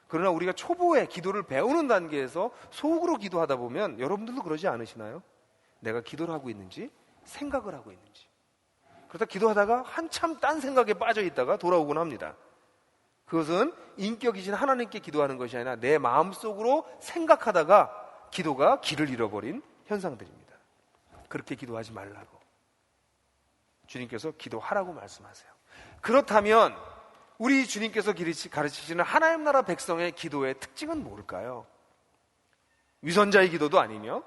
그러나 우리가 초보에 기도를 배우는 단계에서 속으로 기도하다 보면 여러분들도 그러지 않으시나요? 내가 기도를 하고 있는지 생각을 하고 있는지, 그러다 기도하다가 한참 딴 생각에 빠져 있다가 돌아오곤 합니다. 그것은 인격이신 하나님께 기도하는 것이 아니라 내 마음속으로 생각하다가 기도가 길을 잃어버린 현상들입니다. 그렇게 기도하지 말라고 주님께서 기도하라고 말씀하세요. 그렇다면 우리 주님께서 가르치시는 하나님 나라 백성의 기도의 특징은 뭘까요? 위선자의 기도도 아니며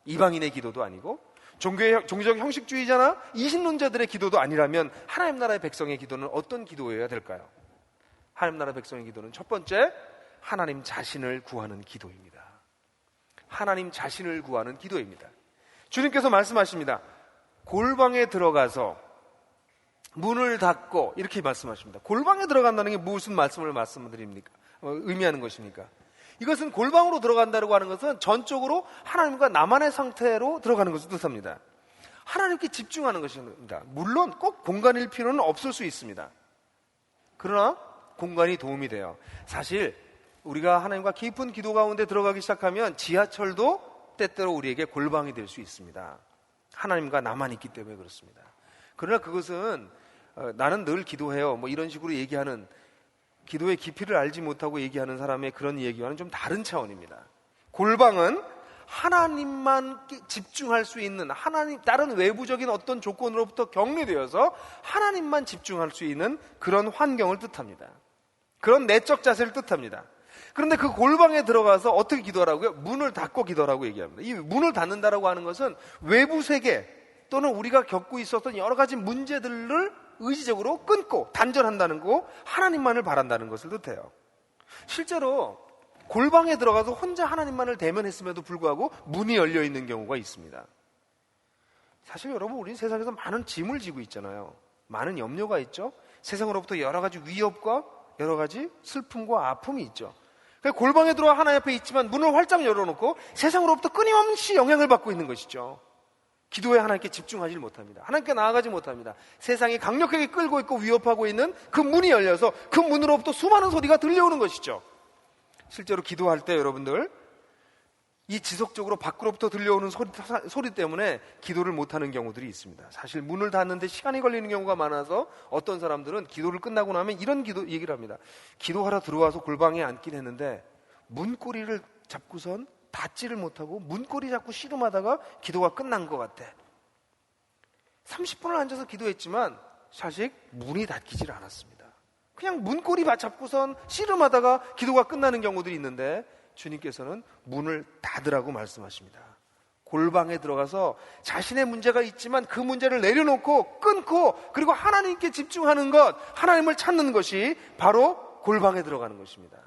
이방인의 기도도 아니고 종교적 형식주의자나 이신론자들의 기도도 아니라면 하나님 나라의 백성의 기도는 어떤 기도여야 될까요? 하나님 나라 백성의 기도는 첫 번째, 하나님 자신을 구하는 기도입니다. 하나님 자신을 구하는 기도입니다. 주님께서 말씀하십니다. 골방에 들어가서 문을 닫고, 이렇게 말씀하십니다. 골방에 들어간다는 게 무슨 말씀을 말씀드립니까? 의미하는 것입니까? 이것은 골방으로 들어간다고 하는 것은 전적으로 하나님과 나만의 상태로 들어가는 것을 뜻합니다. 하나님께 집중하는 것입니다. 물론 꼭 공간일 필요는 없을 수 있습니다. 그러나 공간이 도움이 돼요. 사실 우리가 하나님과 깊은 기도 가운데 들어가기 시작하면 지하철도 때때로 우리에게 골방이 될 수 있습니다. 하나님과 나만 있기 때문에 그렇습니다. 그러나 그것은 나는 늘 기도해요, 뭐 이런 식으로 얘기하는, 기도의 깊이를 알지 못하고 얘기하는 사람의 그런 얘기와는 좀 다른 차원입니다. 골방은 하나님만 집중할 수 있는, 하나님, 다른 외부적인 어떤 조건으로부터 격리되어서 하나님만 집중할 수 있는 그런 환경을 뜻합니다. 그런 내적 자세를 뜻합니다. 그런데 그 골방에 들어가서 어떻게 기도하라고요? 문을 닫고 기도하라고 얘기합니다. 이 문을 닫는다라고 하는 것은 외부 세계 또는 우리가 겪고 있었던 여러 가지 문제들을 의지적으로 끊고 단절한다는 거, 하나님만을 바란다는 것을 뜻해요. 실제로 골방에 들어가서 혼자 하나님만을 대면했음에도 불구하고 문이 열려 있는 경우가 있습니다. 사실 여러분, 우리는 세상에서 많은 짐을 지고 있잖아요. 많은 염려가 있죠. 세상으로부터 여러 가지 위협과 여러 가지 슬픔과 아픔이 있죠. 그러니까 골방에 들어와 하나님 앞에 있지만 문을 활짝 열어놓고 세상으로부터 끊임없이 영향을 받고 있는 것이죠. 기도에 하나님께 집중하지 못합니다. 하나님께 나아가지 못합니다. 세상이 강력하게 끌고 있고 위협하고 있는 그 문이 열려서 그 문으로부터 수많은 소리가 들려오는 것이죠. 실제로 기도할 때 여러분들, 이 지속적으로 밖으로부터 들려오는 소리 때문에 기도를 못하는 경우들이 있습니다. 사실 문을 닫는데 시간이 걸리는 경우가 많아서 어떤 사람들은 기도를 끝나고 나면 이런 얘기를 합니다. 기도하러 들어와서 골방에 앉긴 했는데 문고리를 잡고선 닫지를 못하고 문고리 잡고 씨름하다가 기도가 끝난 것 같아. 30분을 앉아서 기도했지만 사실 문이 닫히질 않았습니다. 그냥 문고리 잡고선 씨름하다가 기도가 끝나는 경우들이 있는데 주님께서는 문을 닫으라고 말씀하십니다. 골방에 들어가서 자신의 문제가 있지만 그 문제를 내려놓고 끊고 그리고 하나님께 집중하는 것, 하나님을 찾는 것이 바로 골방에 들어가는 것입니다.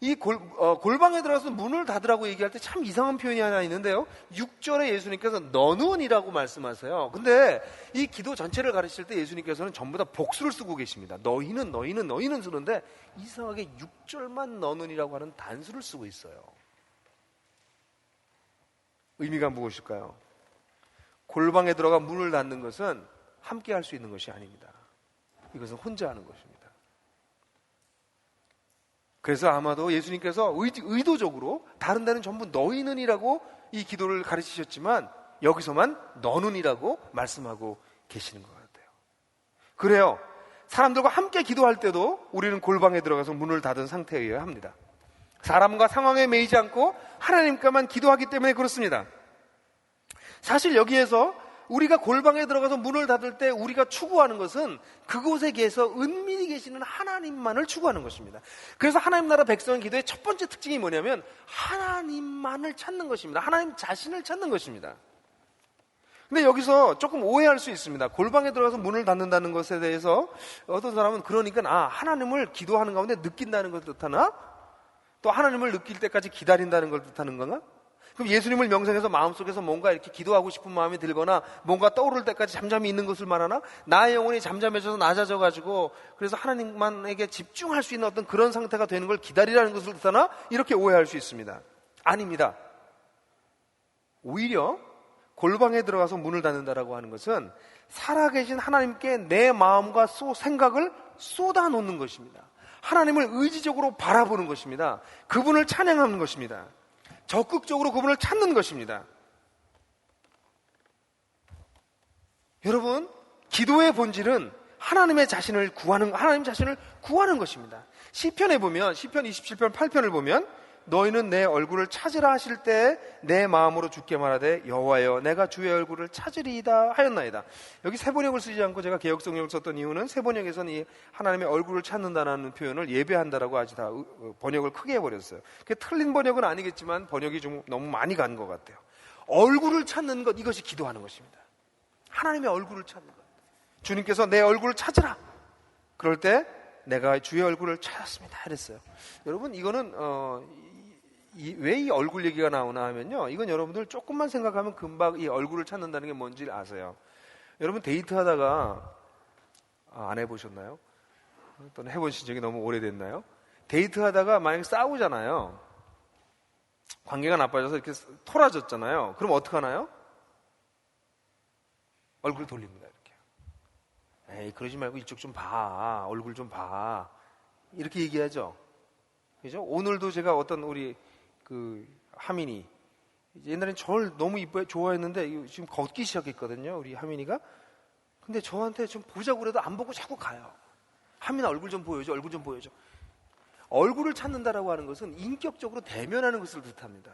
이 골방에 들어가서 문을 닫으라고 얘기할 때 참 이상한 표현이 하나 있는데요. 6절에 예수님께서 너는이라고 말씀하세요. 근데 이 기도 전체를 가르칠 때 예수님께서는 전부 다 복수를 쓰고 계십니다. 너희는 쓰는데 이상하게 6절만 너는이라고 하는 단수를 쓰고 있어요. 의미가 무엇일까요? 골방에 들어가 문을 닫는 것은 함께 할 수 있는 것이 아닙니다. 이것은 혼자 하는 것입니다. 그래서 아마도 예수님께서 의도적으로 다른 데는 전부 너희는이라고 이 기도를 가르치셨지만 여기서만 너는이라고 말씀하고 계시는 것 같아요. 그래요. 사람들과 함께 기도할 때도 우리는 골방에 들어가서 문을 닫은 상태여야 합니다. 사람과 상황에 매이지 않고 하나님께만 기도하기 때문에 그렇습니다. 사실 여기에서 우리가 골방에 들어가서 문을 닫을 때 우리가 추구하는 것은 그곳에 계서 은밀히 계시는 하나님만을 추구하는 것입니다. 그래서 하나님 나라 백성 기도의 첫 번째 특징이 뭐냐면 하나님만을 찾는 것입니다. 하나님 자신을 찾는 것입니다. 근데 여기서 조금 오해할 수 있습니다. 골방에 들어가서 문을 닫는다는 것에 대해서 어떤 사람은 그러니까 하나님을 기도하는 가운데 느낀다는 것을 뜻하나? 또 하나님을 느낄 때까지 기다린다는 걸 뜻하는 건가? 그럼 예수님을 명상해서 마음속에서 뭔가 이렇게 기도하고 싶은 마음이 들거나 뭔가 떠오를 때까지 잠잠히 있는 것을 말하나? 나의 영혼이 잠잠해져서 낮아져가지고 그래서 하나님만에게 집중할 수 있는 어떤 그런 상태가 되는 걸 기다리라는 것을 뜻하나? 이렇게 오해할 수 있습니다. 아닙니다. 오히려 골방에 들어가서 문을 닫는다라고 하는 것은 살아계신 하나님께 내 마음과 생각을 쏟아놓는 것입니다. 하나님을 의지적으로 바라보는 것입니다. 그분을 찬양하는 것입니다. 적극적으로 그분을 찾는 것입니다. 여러분, 기도의 본질은 하나님 자신을 구하는 것입니다. 시편에 보면, 시편 27편 8편을 보면, 너희는 내 얼굴을 찾으라 하실 때 내 마음으로 주께 말하되 여호와여 내가 주의 얼굴을 찾으리이다 하였나이다. 여기 세번역을 쓰지 않고 제가 개역성경을 썼던 이유는 세번역에서는 이 하나님의 얼굴을 찾는다는 표현을 예배한다라고 아주 다 번역을 크게 해버렸어요. 그게 틀린 번역은 아니겠지만 번역이 좀 너무 많이 간 것 같아요. 얼굴을 찾는 것, 이것이 기도하는 것입니다. 하나님의 얼굴을 찾는 것. 주님께서 내 얼굴을 찾으라. 그럴 때 내가 주의 얼굴을 찾았습니다 이랬어요. 여러분, 이거는 왜 이 얼굴 얘기가 나오나 하면요, 이건 여러분들 조금만 생각하면 금방 이 얼굴을 찾는다는 게 뭔지 아세요. 여러분, 데이트하다가 안 해보셨나요? 또는 해보신 적이 너무 오래됐나요? 데이트하다가 만약에 싸우잖아요. 관계가 나빠져서 이렇게 토라졌잖아요. 그럼 어떡하나요? 얼굴 돌립니다. 이렇게. 에이, 그러지 말고 이쪽 좀 봐. 얼굴 좀 봐. 이렇게 얘기하죠. 그죠? 오늘도 제가 어떤 우리 하민이, 옛날엔 저를 너무 좋아했는데 지금 걷기 시작했거든요. 우리 하민이가. 근데 저한테 좀 보자고 그래도 안 보고 자꾸 가요. 하민아, 얼굴 좀 보여줘. 얼굴 좀 보여줘. 얼굴을 찾는다라고 하는 것은 인격적으로 대면하는 것을 뜻합니다.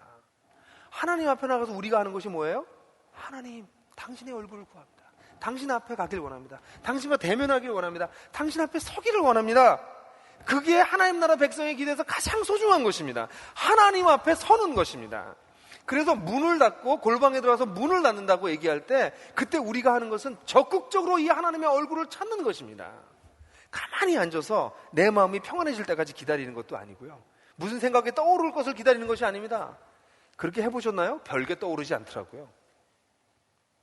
하나님 앞에 나가서 우리가 하는 것이 뭐예요? 하나님, 당신의 얼굴을 구합니다. 당신 앞에 가길 원합니다. 당신과 대면하길 원합니다. 당신 앞에 서기를 원합니다. 그게 하나님 나라 백성의 기도에서 가장 소중한 것입니다. 하나님 앞에 서는 것입니다. 그래서 문을 닫고 골방에 들어가서 문을 닫는다고 얘기할 때 그때 우리가 하는 것은 적극적으로 이 하나님의 얼굴을 찾는 것입니다. 가만히 앉아서 내 마음이 평안해질 때까지 기다리는 것도 아니고요. 무슨 생각이 떠오를 것을 기다리는 것이 아닙니다. 그렇게 해보셨나요? 별게 떠오르지 않더라고요.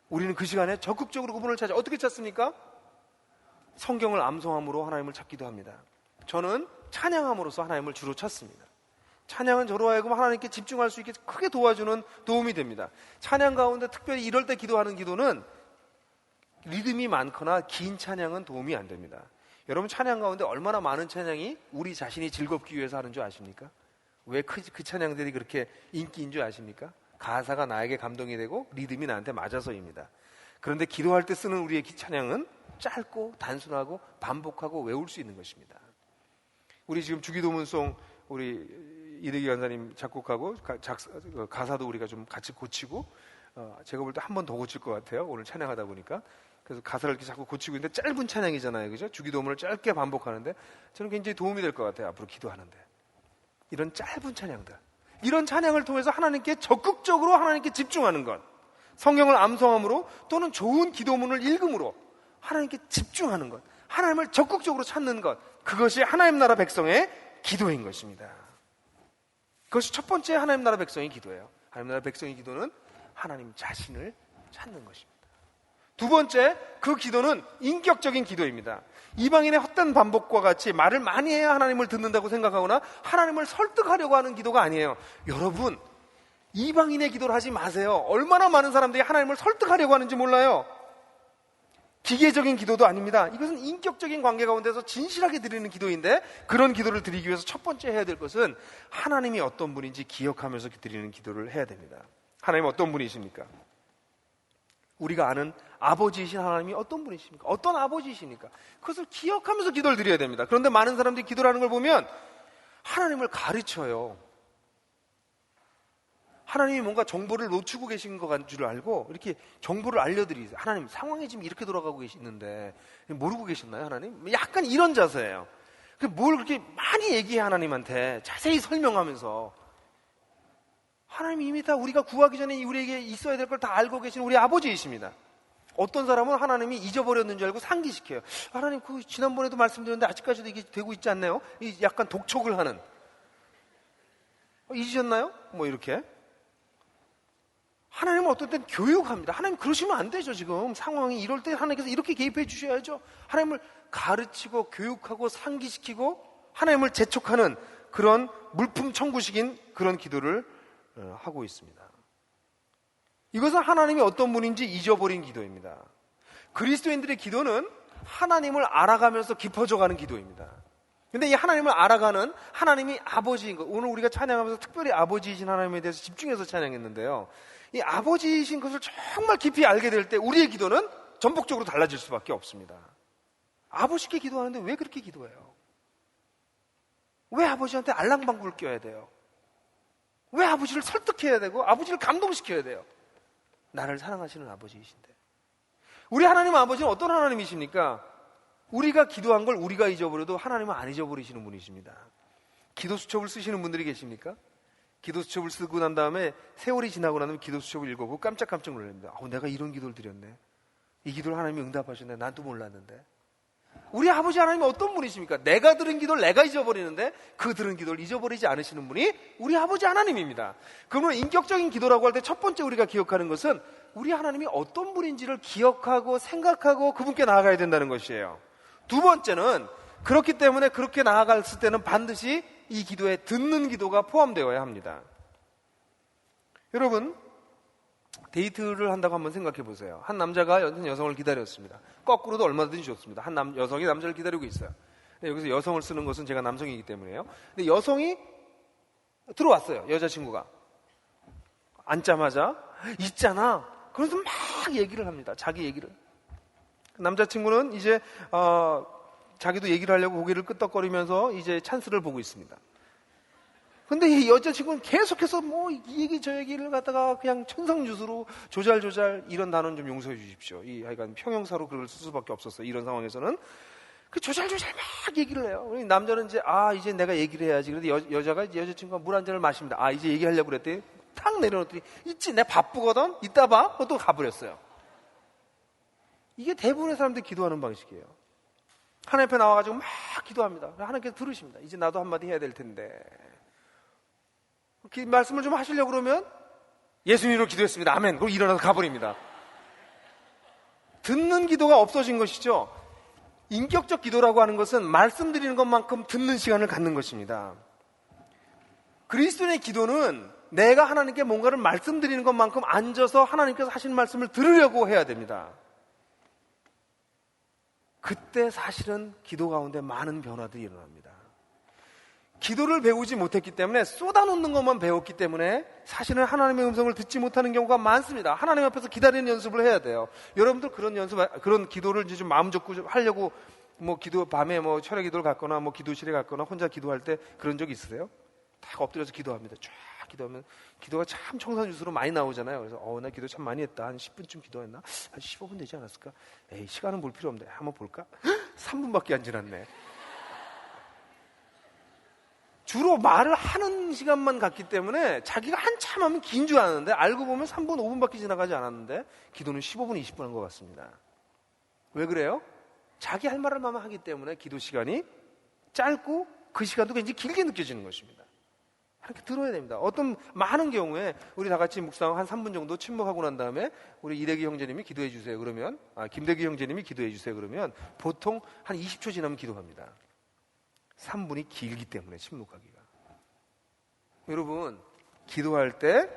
우리는 그 시간에 적극적으로 그분을 찾아. 어떻게 찾습니까? 성경을 암송함으로 하나님을 찾기도 합니다. 저는 찬양함으로써 하나님을 주로 찾습니다. 찬양은 저로 하여금 하나님께 집중할 수 있게 크게 도와주는 도움이 됩니다. 찬양 가운데 특별히 이럴 때 기도하는 기도는 리듬이 많거나 긴 찬양은 도움이 안 됩니다. 여러분, 찬양 가운데 얼마나 많은 찬양이 우리 자신이 즐겁기 위해서 하는 줄 아십니까? 왜 그 찬양들이 그렇게 인기인 줄 아십니까? 가사가 나에게 감동이 되고 리듬이 나한테 맞아서입니다. 그런데 기도할 때 쓰는 우리의 찬양은 짧고 단순하고 반복하고 외울 수 있는 것입니다. 우리 지금 주기도문송 우리 이대기 간사님 작곡하고 가사도 우리가 좀 같이 고치고, 제가 볼 때 한 번 더 고칠 것 같아요. 오늘 찬양하다 보니까. 그래서 가사를 이렇게 자꾸 고치고 있는데 짧은 찬양이잖아요. 그죠? 주기도문을 짧게 반복하는데 저는 굉장히 도움이 될 것 같아요. 앞으로 기도하는데. 이런 짧은 찬양들. 이런 찬양을 통해서 하나님께 적극적으로 하나님께 집중하는 것. 성경을 암송함으로 또는 좋은 기도문을 읽음으로 하나님께 집중하는 것. 하나님을 적극적으로 찾는 것. 그것이 하나님 나라 백성의 기도인 것입니다. 그것이 첫 번째 하나님 나라 백성의 기도예요. 하나님 나라 백성의 기도는 하나님 자신을 찾는 것입니다. 두 번째, 그 기도는 인격적인 기도입니다. 이방인의 헛된 반복과 같이 말을 많이 해야 하나님을 듣는다고 생각하거나 하나님을 설득하려고 하는 기도가 아니에요. 여러분, 이방인의 기도를 하지 마세요. 얼마나 많은 사람들이 하나님을 설득하려고 하는지 몰라요. 기계적인 기도도 아닙니다. 이것은 인격적인 관계 가운데서 진실하게 드리는 기도인데, 그런 기도를 드리기 위해서 첫 번째 해야 될 것은 하나님이 어떤 분인지 기억하면서 드리는 기도를 해야 됩니다. 하나님 어떤 분이십니까? 우리가 아는 아버지이신 하나님이 어떤 분이십니까? 어떤 아버지이십니까? 그것을 기억하면서 기도를 드려야 됩니다. 그런데 많은 사람들이 기도를 하는 걸 보면 하나님을 가르쳐요. 하나님이 뭔가 정보를 놓치고 계신 것 줄 알고 이렇게 정보를 알려드리세요. 하나님, 상황이 지금 이렇게 돌아가고 계시는데 모르고 계셨나요, 하나님? 약간 이런 자세예요. 뭘 그렇게 많이 얘기해, 하나님한테 자세히 설명하면서. 하나님이 이미 다 우리가 구하기 전에 우리에게 있어야 될 걸 다 알고 계신 우리 아버지이십니다. 어떤 사람은 하나님이 잊어버렸는 줄 알고 상기시켜요. 하나님, 지난번에도 말씀드렸는데 아직까지도 이게 되고 있지 않나요? 약간 독촉을 하는. 잊으셨나요? 뭐 이렇게. 하나님은 어떤 때는 교육합니다. 하나님, 그러시면 안 되죠. 지금 상황이 이럴 때 하나님께서 이렇게 개입해 주셔야죠. 하나님을 가르치고 교육하고 상기시키고 하나님을 재촉하는 그런 물품 청구식인 그런 기도를 하고 있습니다. 이것은 하나님이 어떤 분인지 잊어버린 기도입니다. 그리스도인들의 기도는 하나님을 알아가면서 깊어져가는 기도입니다. 근데 이 하나님을 알아가는 하나님이 아버지인 것, 오늘 우리가 찬양하면서 특별히 아버지이신 하나님에 대해서 집중해서 찬양했는데요. 이 아버지이신 것을 정말 깊이 알게 될 때 우리의 기도는 전폭적으로 달라질 수밖에 없습니다. 아버지께 기도하는데 왜 그렇게 기도해요? 왜 아버지한테 알랑방구를 껴야 돼요? 왜 아버지를 설득해야 되고 아버지를 감동시켜야 돼요? 나를 사랑하시는 아버지이신데. 우리 하나님 아버지는 어떤 하나님이십니까? 우리가 기도한 걸 우리가 잊어버려도 하나님은 안 잊어버리시는 분이십니다. 기도 수첩을 쓰시는 분들이 계십니까? 기도 수첩을 쓰고 난 다음에 세월이 지나고 난 다음에 기도 수첩을 읽어보고 깜짝깜짝 놀랍니다. 내가 이런 기도를 드렸네. 이 기도를 하나님이 응답하셨네. 난 또 몰랐는데. 우리 아버지 하나님은 어떤 분이십니까? 내가 들은 기도를 내가 잊어버리는데 그 들은 기도를 잊어버리지 않으시는 분이 우리 아버지 하나님입니다. 그러면 인격적인 기도라고 할 때 첫 번째 우리가 기억하는 것은 우리 하나님이 어떤 분인지를 기억하고 생각하고 그분께 나아가야 된다는 것이에요. 두 번째는 그렇기 때문에 그렇게 나아갔을 때는 반드시 이 기도에 듣는 기도가 포함되어야 합니다. 여러분, 데이트를 한다고 한번 생각해 보세요. 한 남자가 여성을 기다렸습니다. 거꾸로도 얼마든지 좋습니다. 한 여성이 남자를 기다리고 있어요. 근데 여기서 여성을 쓰는 것은 제가 남성이기 때문에요. 근데 여성이 들어왔어요. 여자친구가. 앉자마자 있잖아. 그래서 막 얘기를 합니다. 자기 얘기를. 남자친구는 이제 자기도 얘기를 하려고 고개를 끄덕거리면서 이제 찬스를 보고 있습니다. 근데 이 여자친구는 계속해서 이 얘기 저 얘기를 갖다가 그냥 천상유수로 조잘조잘, 이런 단어는 좀 용서해 주십시오. 하여간 평형사로 그걸 쓸 수밖에 없었어요. 이런 상황에서는. 그 조잘조잘 막 얘기를 해요. 남자는 이제 내가 얘기를 해야지. 그런데 여자친구가 물 한 잔을 마십니다. 이제 얘기하려고 그랬더니 탁 내려놓더니 있지, 내가 바쁘거든? 이따 봐. 또 가버렸어요. 이게 대부분의 사람들이 기도하는 방식이에요. 하나님 앞에 나와가지고 막 기도합니다. 하나님께서 들으십니다. 이제 나도 한마디 해야 될 텐데. 말씀을 좀 하시려고 그러면 예수님으로 기도했습니다. 아멘. 그리고 일어나서 가버립니다. 듣는 기도가 없어진 것이죠. 인격적 기도라고 하는 것은 말씀드리는 것만큼 듣는 시간을 갖는 것입니다. 그리스도인의 기도는 내가 하나님께 뭔가를 말씀드리는 것만큼 앉아서 하나님께서 하신 말씀을 들으려고 해야 됩니다. 그때 사실은 기도 가운데 많은 변화들이 일어납니다. 기도를 배우지 못했기 때문에 쏟아놓는 것만 배웠기 때문에 사실은 하나님의 음성을 듣지 못하는 경우가 많습니다. 하나님 앞에서 기다리는 연습을 해야 돼요. 여러분들 그런 기도를 이제 좀 마음 잡고 하려고 밤에 철야 기도를 갔거나 기도실에 갔거나 혼자 기도할 때 그런 적 있으세요? 딱 엎드려서 기도합니다. 쫙 기도하면 기도가 참 청산유수로 많이 나오잖아요. 그래서 나 기도 참 많이 했다. 한 10분쯤 기도했나? 한 15분 되지 않았을까? 시간은 볼 필요 없는데 한번 볼까? 3분밖에 안 지났네. 주로 말을 하는 시간만 갔기 때문에 자기가 한참 하면 긴 줄 아는데 알고 보면 3분, 5분밖에 지나가지 않았는데 기도는 15분, 20분 한 것 같습니다. 왜 그래요? 자기 할 말을 마음 하기 때문에 기도 시간이 짧고 그 시간도 굉장히 길게 느껴지는 것입니다. 이렇게 들어야 됩니다. 많은 경우에 우리 다 같이 묵상 한 3분 정도 침묵하고 난 다음에 우리 이대기 형제님이 기도해 주세요. 그러면 김대기 형제님이 기도해 주세요. 그러면 보통 한 20초 지나면 기도합니다. 3분이 길기 때문에 침묵하기가. 여러분, 기도할 때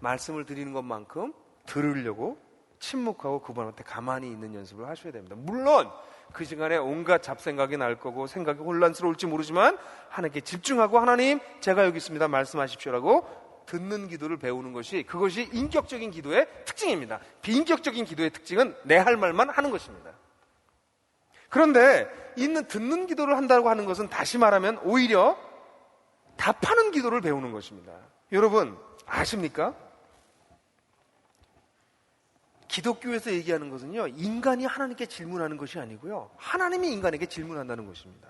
말씀을 드리는 것만큼 들으려고 침묵하고 그분한테 가만히 있는 연습을 하셔야 됩니다. 물론 그 시간에 온갖 잡생각이 날 거고 생각이 혼란스러울지 모르지만 하나님께 집중하고 하나님 제가 여기 있습니다. 말씀하십시오라고 듣는 기도를 배우는 그것이 인격적인 기도의 특징입니다. 비인격적인 기도의 특징은 내 할 말만 하는 것입니다. 그런데 듣는 기도를 한다고 하는 것은 다시 말하면 오히려 답하는 기도를 배우는 것입니다. 여러분 아십니까? 기독교에서 얘기하는 것은요, 인간이 하나님께 질문하는 것이 아니고요, 하나님이 인간에게 질문한다는 것입니다.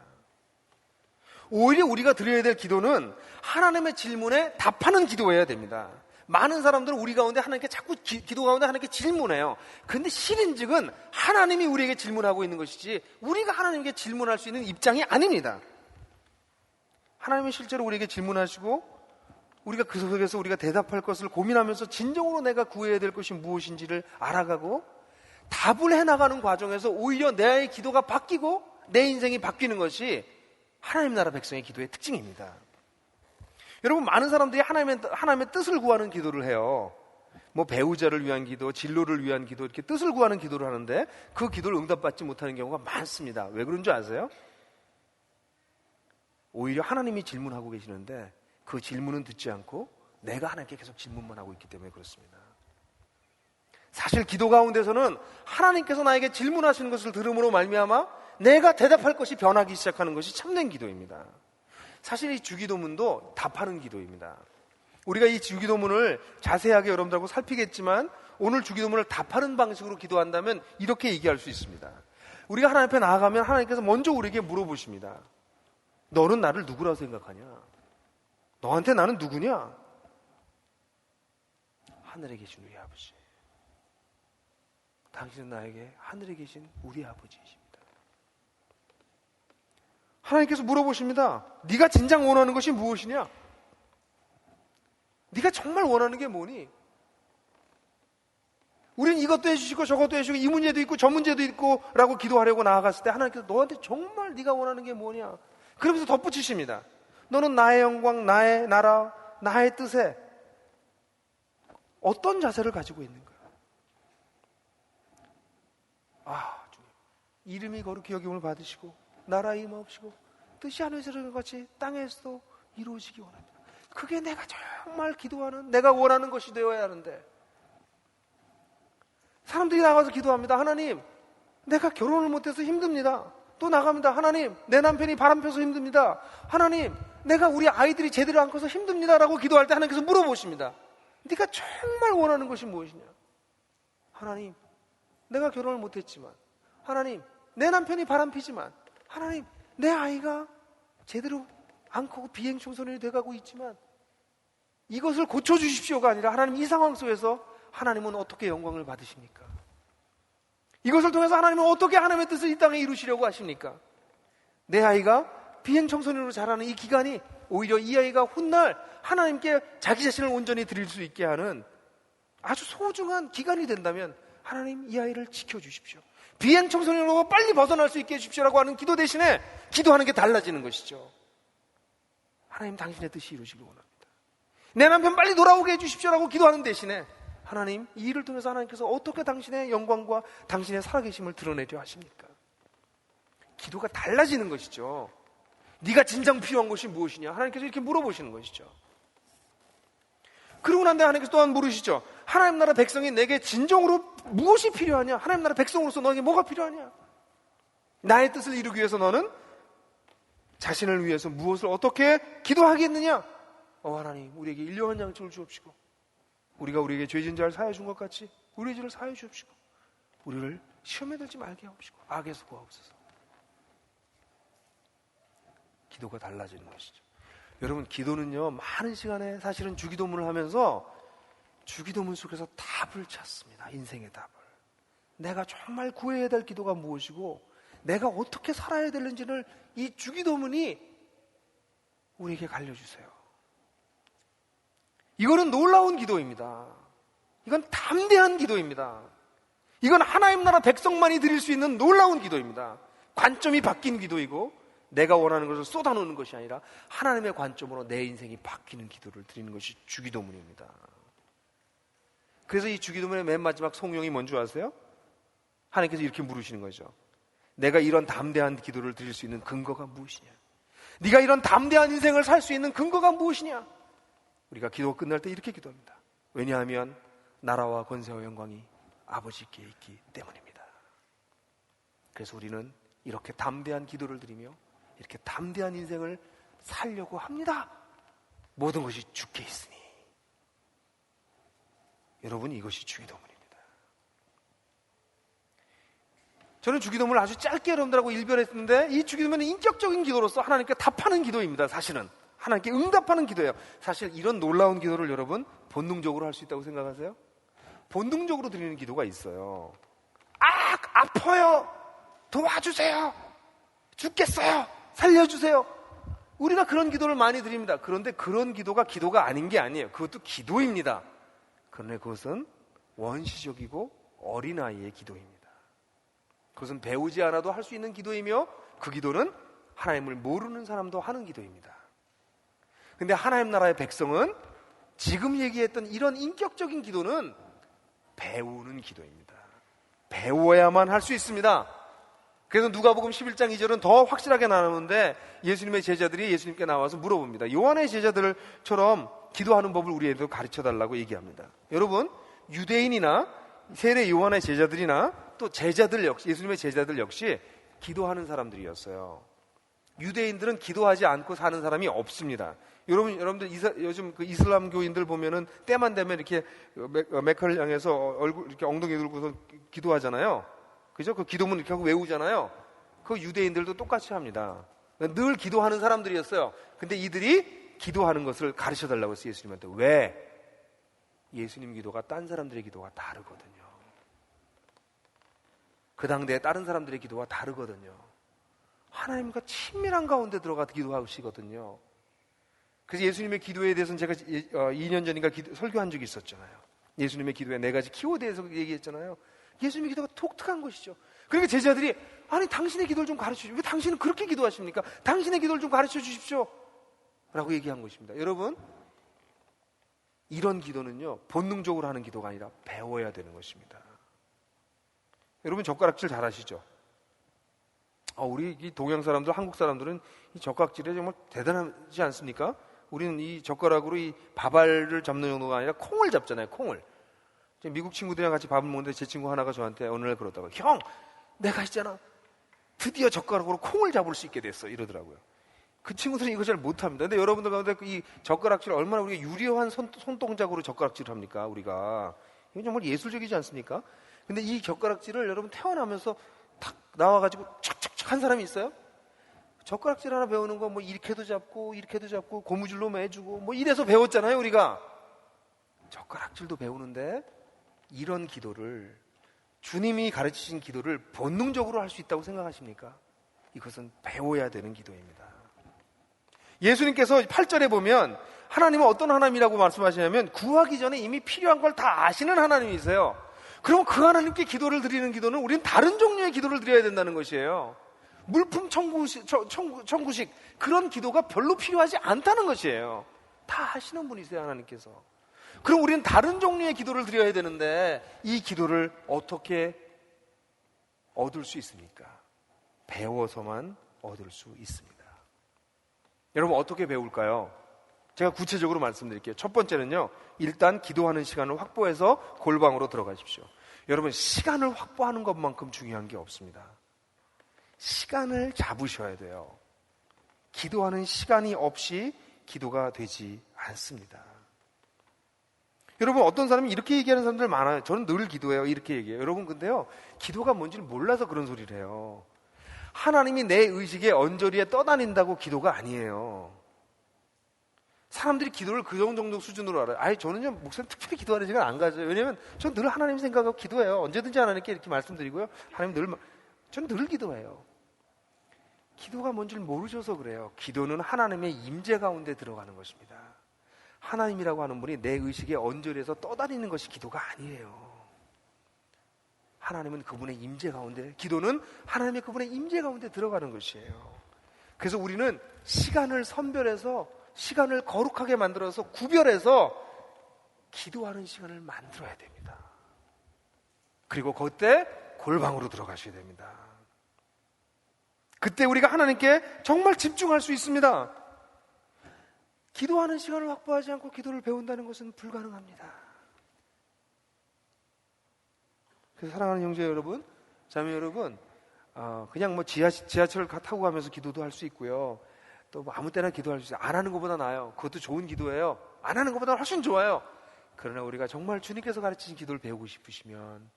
오히려 우리가 드려야 될 기도는 하나님의 질문에 답하는 기도여야 됩니다. 많은 사람들은 우리 가운데 하나님께 자꾸 기도 가운데 하나님께 질문해요. 그런데 실인즉은 하나님이 우리에게 질문하고 있는 것이지 우리가 하나님께 질문할 수 있는 입장이 아닙니다. 하나님은 실제로 우리에게 질문하시고 우리가 그 속에서 우리가 대답할 것을 고민하면서 진정으로 내가 구해야 될 것이 무엇인지를 알아가고 답을 해나가는 과정에서 오히려 내 기도가 바뀌고 내 인생이 바뀌는 것이 하나님 나라 백성의 기도의 특징입니다. 여러분, 많은 사람들이 하나님의 뜻을 구하는 기도를 해요. 뭐 배우자를 위한 기도, 진로를 위한 기도, 이렇게 뜻을 구하는 기도를 하는데 그 기도를 응답받지 못하는 경우가 많습니다. 왜 그런 줄 아세요? 오히려 하나님이 질문하고 계시는데 그 질문은 듣지 않고 내가 하나님께 계속 질문만 하고 있기 때문에 그렇습니다. 사실 기도 가운데서는 하나님께서 나에게 질문하시는 것을 들음으로 말미암아 내가 대답할 것이 변하기 시작하는 것이 참된 기도입니다. 사실 이 주기도문도 답하는 기도입니다. 우리가 이 주기도문을 자세하게 여러분들하고 살피겠지만 오늘 주기도문을 답하는 방식으로 기도한다면 이렇게 얘기할 수 있습니다. 우리가 하나님 앞에 나아가면 하나님께서 먼저 우리에게 물어보십니다. 너는 나를 누구라고 생각하냐? 너한테 나는 누구냐? 하늘에 계신 우리 아버지. 당신은 나에게 하늘에 계신 우리 아버지이십니다. 하나님께서 물어보십니다. 네가 진작 원하는 것이 무엇이냐? 네가 정말 원하는 게 뭐니? 우리는 이것도 해주시고 저것도 해주시고 이 문제도 있고 저 문제도 있고 라고 기도하려고 나아갔을 때 하나님께서 너한테 정말 네가 원하는 게 뭐냐? 그러면서 덧붙이십니다. 너는 나의 영광, 나의 나라, 나의 뜻에 어떤 자세를 가지고 있는가? 주님, 이름이 거룩히 여김을 받으시고 나라의 임하옵시고 뜻이 하늘에서 이루어진 것 같이 땅에서도 이루어지기 원합니다. 그게 내가 정말 기도하는, 내가 원하는 것이 되어야 하는데 사람들이 나가서 기도합니다. 하나님, 내가 결혼을 못해서 힘듭니다. 또 나갑니다. 하나님, 내 남편이 바람펴서 힘듭니다. 하나님, 내가 우리 아이들이 제대로 안 커서 힘듭니다 라고 기도할 때 하나님께서 물어보십니다. 네가 정말 원하는 것이 무엇이냐? 하나님, 내가 결혼을 못했지만, 하나님, 내 남편이 바람피지만, 하나님, 내 아이가 제대로 안 크고 비행 청소년이 돼가고 있지만 이것을 고쳐주십시오가 아니라 하나님, 이 상황 속에서 하나님은 어떻게 영광을 받으십니까? 이것을 통해서 하나님은 어떻게 하나님의 뜻을 이 땅에 이루시려고 하십니까? 내 아이가 비행 청소년으로 자라는 이 기간이 오히려 이 아이가 훗날 하나님께 자기 자신을 온전히 드릴 수 있게 하는 아주 소중한 기간이 된다면 하나님, 이 아이를 지켜주십시오. 비행 청소년으로 빨리 벗어날 수 있게 해주십시오라고 하는 기도 대신에 기도하는 게 달라지는 것이죠. 하나님, 당신의 뜻이 이루시길 원합니다. 내 남편 빨리 돌아오게 해주십시오라고 기도하는 대신에 하나님, 이 일을 통해서 하나님께서 어떻게 당신의 영광과 당신의 살아계심을 드러내려 하십니까? 기도가 달라지는 것이죠. 네가 진정 필요한 것이 무엇이냐? 하나님께서 이렇게 물어보시는 것이죠. 그러고 난 다음에 하나님께서 또한 물으시죠. 하나님 나라 백성이 내게 진정으로 무엇이 필요하냐? 하나님 나라 백성으로서 너에게 뭐가 필요하냐? 나의 뜻을 이루기 위해서 너는 자신을 위해서 무엇을 어떻게 기도하겠느냐? 하나님, 우리에게 일용한 양식을 주옵시고 우리가 우리에게 죄진 자를 사하여 준 것 같이 우리의 죄를 사하여 주옵시고 우리를 시험에 들지 말게 하옵시고 악에서 구하옵소서. 기도가 달라지는 것이죠. 여러분, 기도는요, 많은 시간에 사실은 주기도문을 하면서 주기도문 속에서 답을 찾습니다. 인생의 답을. 내가 정말 구해야 될 기도가 무엇이고 내가 어떻게 살아야 되는지를 이 주기도문이 우리에게 알려주세요. 이거는 놀라운 기도입니다. 이건 담대한 기도입니다. 이건 하나님 나라 백성만이 드릴 수 있는 놀라운 기도입니다. 관점이 바뀐 기도이고 내가 원하는 것을 쏟아놓는 것이 아니라 하나님의 관점으로 내 인생이 바뀌는 기도를 드리는 것이 주기도문입니다. 그래서 이 주기도문의 맨 마지막 성령이 뭔지 아세요? 하나님께서 이렇게 물으시는 거죠. 내가 이런 담대한 기도를 드릴 수 있는 근거가 무엇이냐? 네가 이런 담대한 인생을 살 수 있는 근거가 무엇이냐? 우리가 기도가 끝날 때 이렇게 기도합니다. 왜냐하면 나라와 권세와 영광이 아버지께 있기 때문입니다. 그래서 우리는 이렇게 담대한 기도를 드리며 이렇게 담대한 인생을 살려고 합니다. 모든 것이 주께 있으니. 여러분, 이것이 주기도문입니다. 저는 주기도문을 아주 짧게 여러분들하고 일별했는데 이 주기도문은 인격적인 기도로서 하나님께 답하는 기도입니다. 사실은 하나님께 응답하는 기도예요. 사실 이런 놀라운 기도를 여러분 본능적으로 할 수 있다고 생각하세요? 본능적으로 드리는 기도가 있어요. 아파요, 도와주세요, 죽겠어요, 살려주세요. 우리가 그런 기도를 많이 드립니다. 그런데 그런 기도가 기도가 아닌 게 아니에요. 그것도 기도입니다. 그런데 그것은 원시적이고 어린아이의 기도입니다. 그것은 배우지 않아도 할 수 있는 기도이며 그 기도는 하나님을 모르는 사람도 하는 기도입니다. 근데 하나님 나라의 백성은 지금 얘기했던 이런 인격적인 기도는 배우는 기도입니다. 배워야만 할 수 있습니다. 그래서 누가복음 11장 2절은 더 확실하게 나누는데 예수님의 제자들이 예수님께 나와서 물어봅니다. 요한의 제자들처럼 기도하는 법을 우리에게도 가르쳐달라고 얘기합니다. 여러분, 유대인이나 세례 요한의 제자들이나 또 제자들 역시, 예수님의 제자들 역시 기도하는 사람들이었어요. 유대인들은 기도하지 않고 사는 사람이 없습니다. 여러분들 요즘 그 이슬람교인들 보면은 때만 되면 이렇게 메카를 향해서 얼굴 이렇게 엉덩이 들고서 기도하잖아요. 그죠? 그 기도문 이렇게 하고 외우잖아요. 그 유대인들도 똑같이 합니다. 늘 기도하는 사람들이었어요. 근데 이들이 기도하는 것을 가르쳐 달라고 했어요, 예수님한테. 왜? 예수님 기도가 딴 사람들의 기도가 다르거든요. 그 당대에 다른 사람들의 기도가 다르거든요. 하나님과 친밀한 가운데 들어가 기도하시거든요. 그래서 예수님의 기도에 대해서는 제가 2년 전인가 설교한 적이 있었잖아요. 예수님의 기도의 4가지 키워드에서 얘기했잖아요. 예수님의 기도가 독특한 것이죠. 그러니까 제자들이 아니 당신의 기도를 좀 가르쳐 주십시오. 왜 당신은 그렇게 기도하십니까? 당신의 기도를 좀 가르쳐 주십시오. 라고 얘기한 것입니다. 여러분, 이런 기도는요, 본능적으로 하는 기도가 아니라 배워야 되는 것입니다. 여러분, 젓가락질 잘 하시죠? 우리 이 동양 사람들, 한국 사람들은 이 젓가락질에 정말 대단하지 않습니까? 우리는 이 젓가락으로 이 밥알을 잡는 정도가 아니라 콩을 잡잖아요, 콩을. 미국 친구들이랑 같이 밥을 먹는데 제 친구 하나가 저한테 어느 날 그러다가 형, 내가 있잖아, 드디어 젓가락으로 콩을 잡을 수 있게 됐어, 이러더라고요. 그 친구들은 이거 잘 못합니다. 근데 여러분들 가운데 이 젓가락질 얼마나 우리가 유려한 손동작으로 젓가락질을 합니까, 우리가. 이건 정말 예술적이지 않습니까? 근데 이 젓가락질을 여러분 태어나면서 탁 나와가지고 촥촥촥 한 사람이 있어요? 젓가락질 하나 배우는 거 뭐 이렇게도 잡고 이렇게도 잡고 고무줄로 매주고 뭐 이래서 배웠잖아요, 우리가. 젓가락질도 배우는데 이런 기도를, 주님이 가르치신 기도를 본능적으로 할 수 있다고 생각하십니까? 이것은 배워야 되는 기도입니다. 예수님께서 8절에 보면 하나님은 어떤 하나님이라고 말씀하시냐면 구하기 전에 이미 필요한 걸 다 아시는 하나님이세요. 그럼 그 하나님께 기도를 드리는 기도는 우리는 다른 종류의 기도를 드려야 된다는 것이에요. 물품 청구식 그런 기도가 별로 필요하지 않다는 것이에요. 다 하시는 분이세요, 하나님께서. 그럼 우리는 다른 종류의 기도를 드려야 되는데 이 기도를 어떻게 얻을 수 있습니까? 배워서만 얻을 수 있습니다. 여러분, 어떻게 배울까요? 제가 구체적으로 말씀드릴게요. 첫 번째는요, 일단 기도하는 시간을 확보해서 골방으로 들어가십시오. 여러분, 시간을 확보하는 것만큼 중요한 게 없습니다. 시간을 잡으셔야 돼요. 기도하는 시간이 없이 기도가 되지 않습니다. 여러분, 어떤 사람이 이렇게 얘기하는 사람들 많아요. 저는 늘 기도해요, 이렇게 얘기해요. 여러분, 근데요, 기도가 뭔지를 몰라서 그런 소리를 해요. 하나님이 내 의식의 언저리에 떠다닌다고 기도가 아니에요. 사람들이 기도를 그 정도 수준으로 알아요. 아니, 저는요, 목사님 특별히 기도하는 시간 안 가져요. 왜냐면 전 늘 하나님 생각하고 기도해요. 언제든지 하나님께 이렇게 말씀드리고요. 전 늘 기도해요. 기도가 뭔지를 모르셔서 그래요. 기도는 하나님의 임재 가운데 들어가는 것입니다. 하나님이라고 하는 분이 내 의식의 언저리에서 떠다니는 것이 기도가 아니에요. 하나님은 그분의 임재 가운데, 기도는 하나님의 그분의 임재 가운데 들어가는 것이에요. 그래서 우리는 시간을 선별해서, 시간을 거룩하게 만들어서 구별해서 기도하는 시간을 만들어야 됩니다. 그리고 그때 골방으로 들어가셔야 됩니다. 그때 우리가 하나님께 정말 집중할 수 있습니다. 기도하는 시간을 확보하지 않고 기도를 배운다는 것은 불가능합니다. 그래서 사랑하는 형제 여러분, 자매 여러분, 그냥 뭐 지하철 타고 가면서 기도도 할 수 있고요. 또 뭐 아무 때나 기도할 수 있어요. 안 하는 것보다 나아요. 그것도 좋은 기도예요. 안 하는 것보다 훨씬 좋아요. 그러나 우리가 정말 주님께서 가르치신 기도를 배우고 싶으시면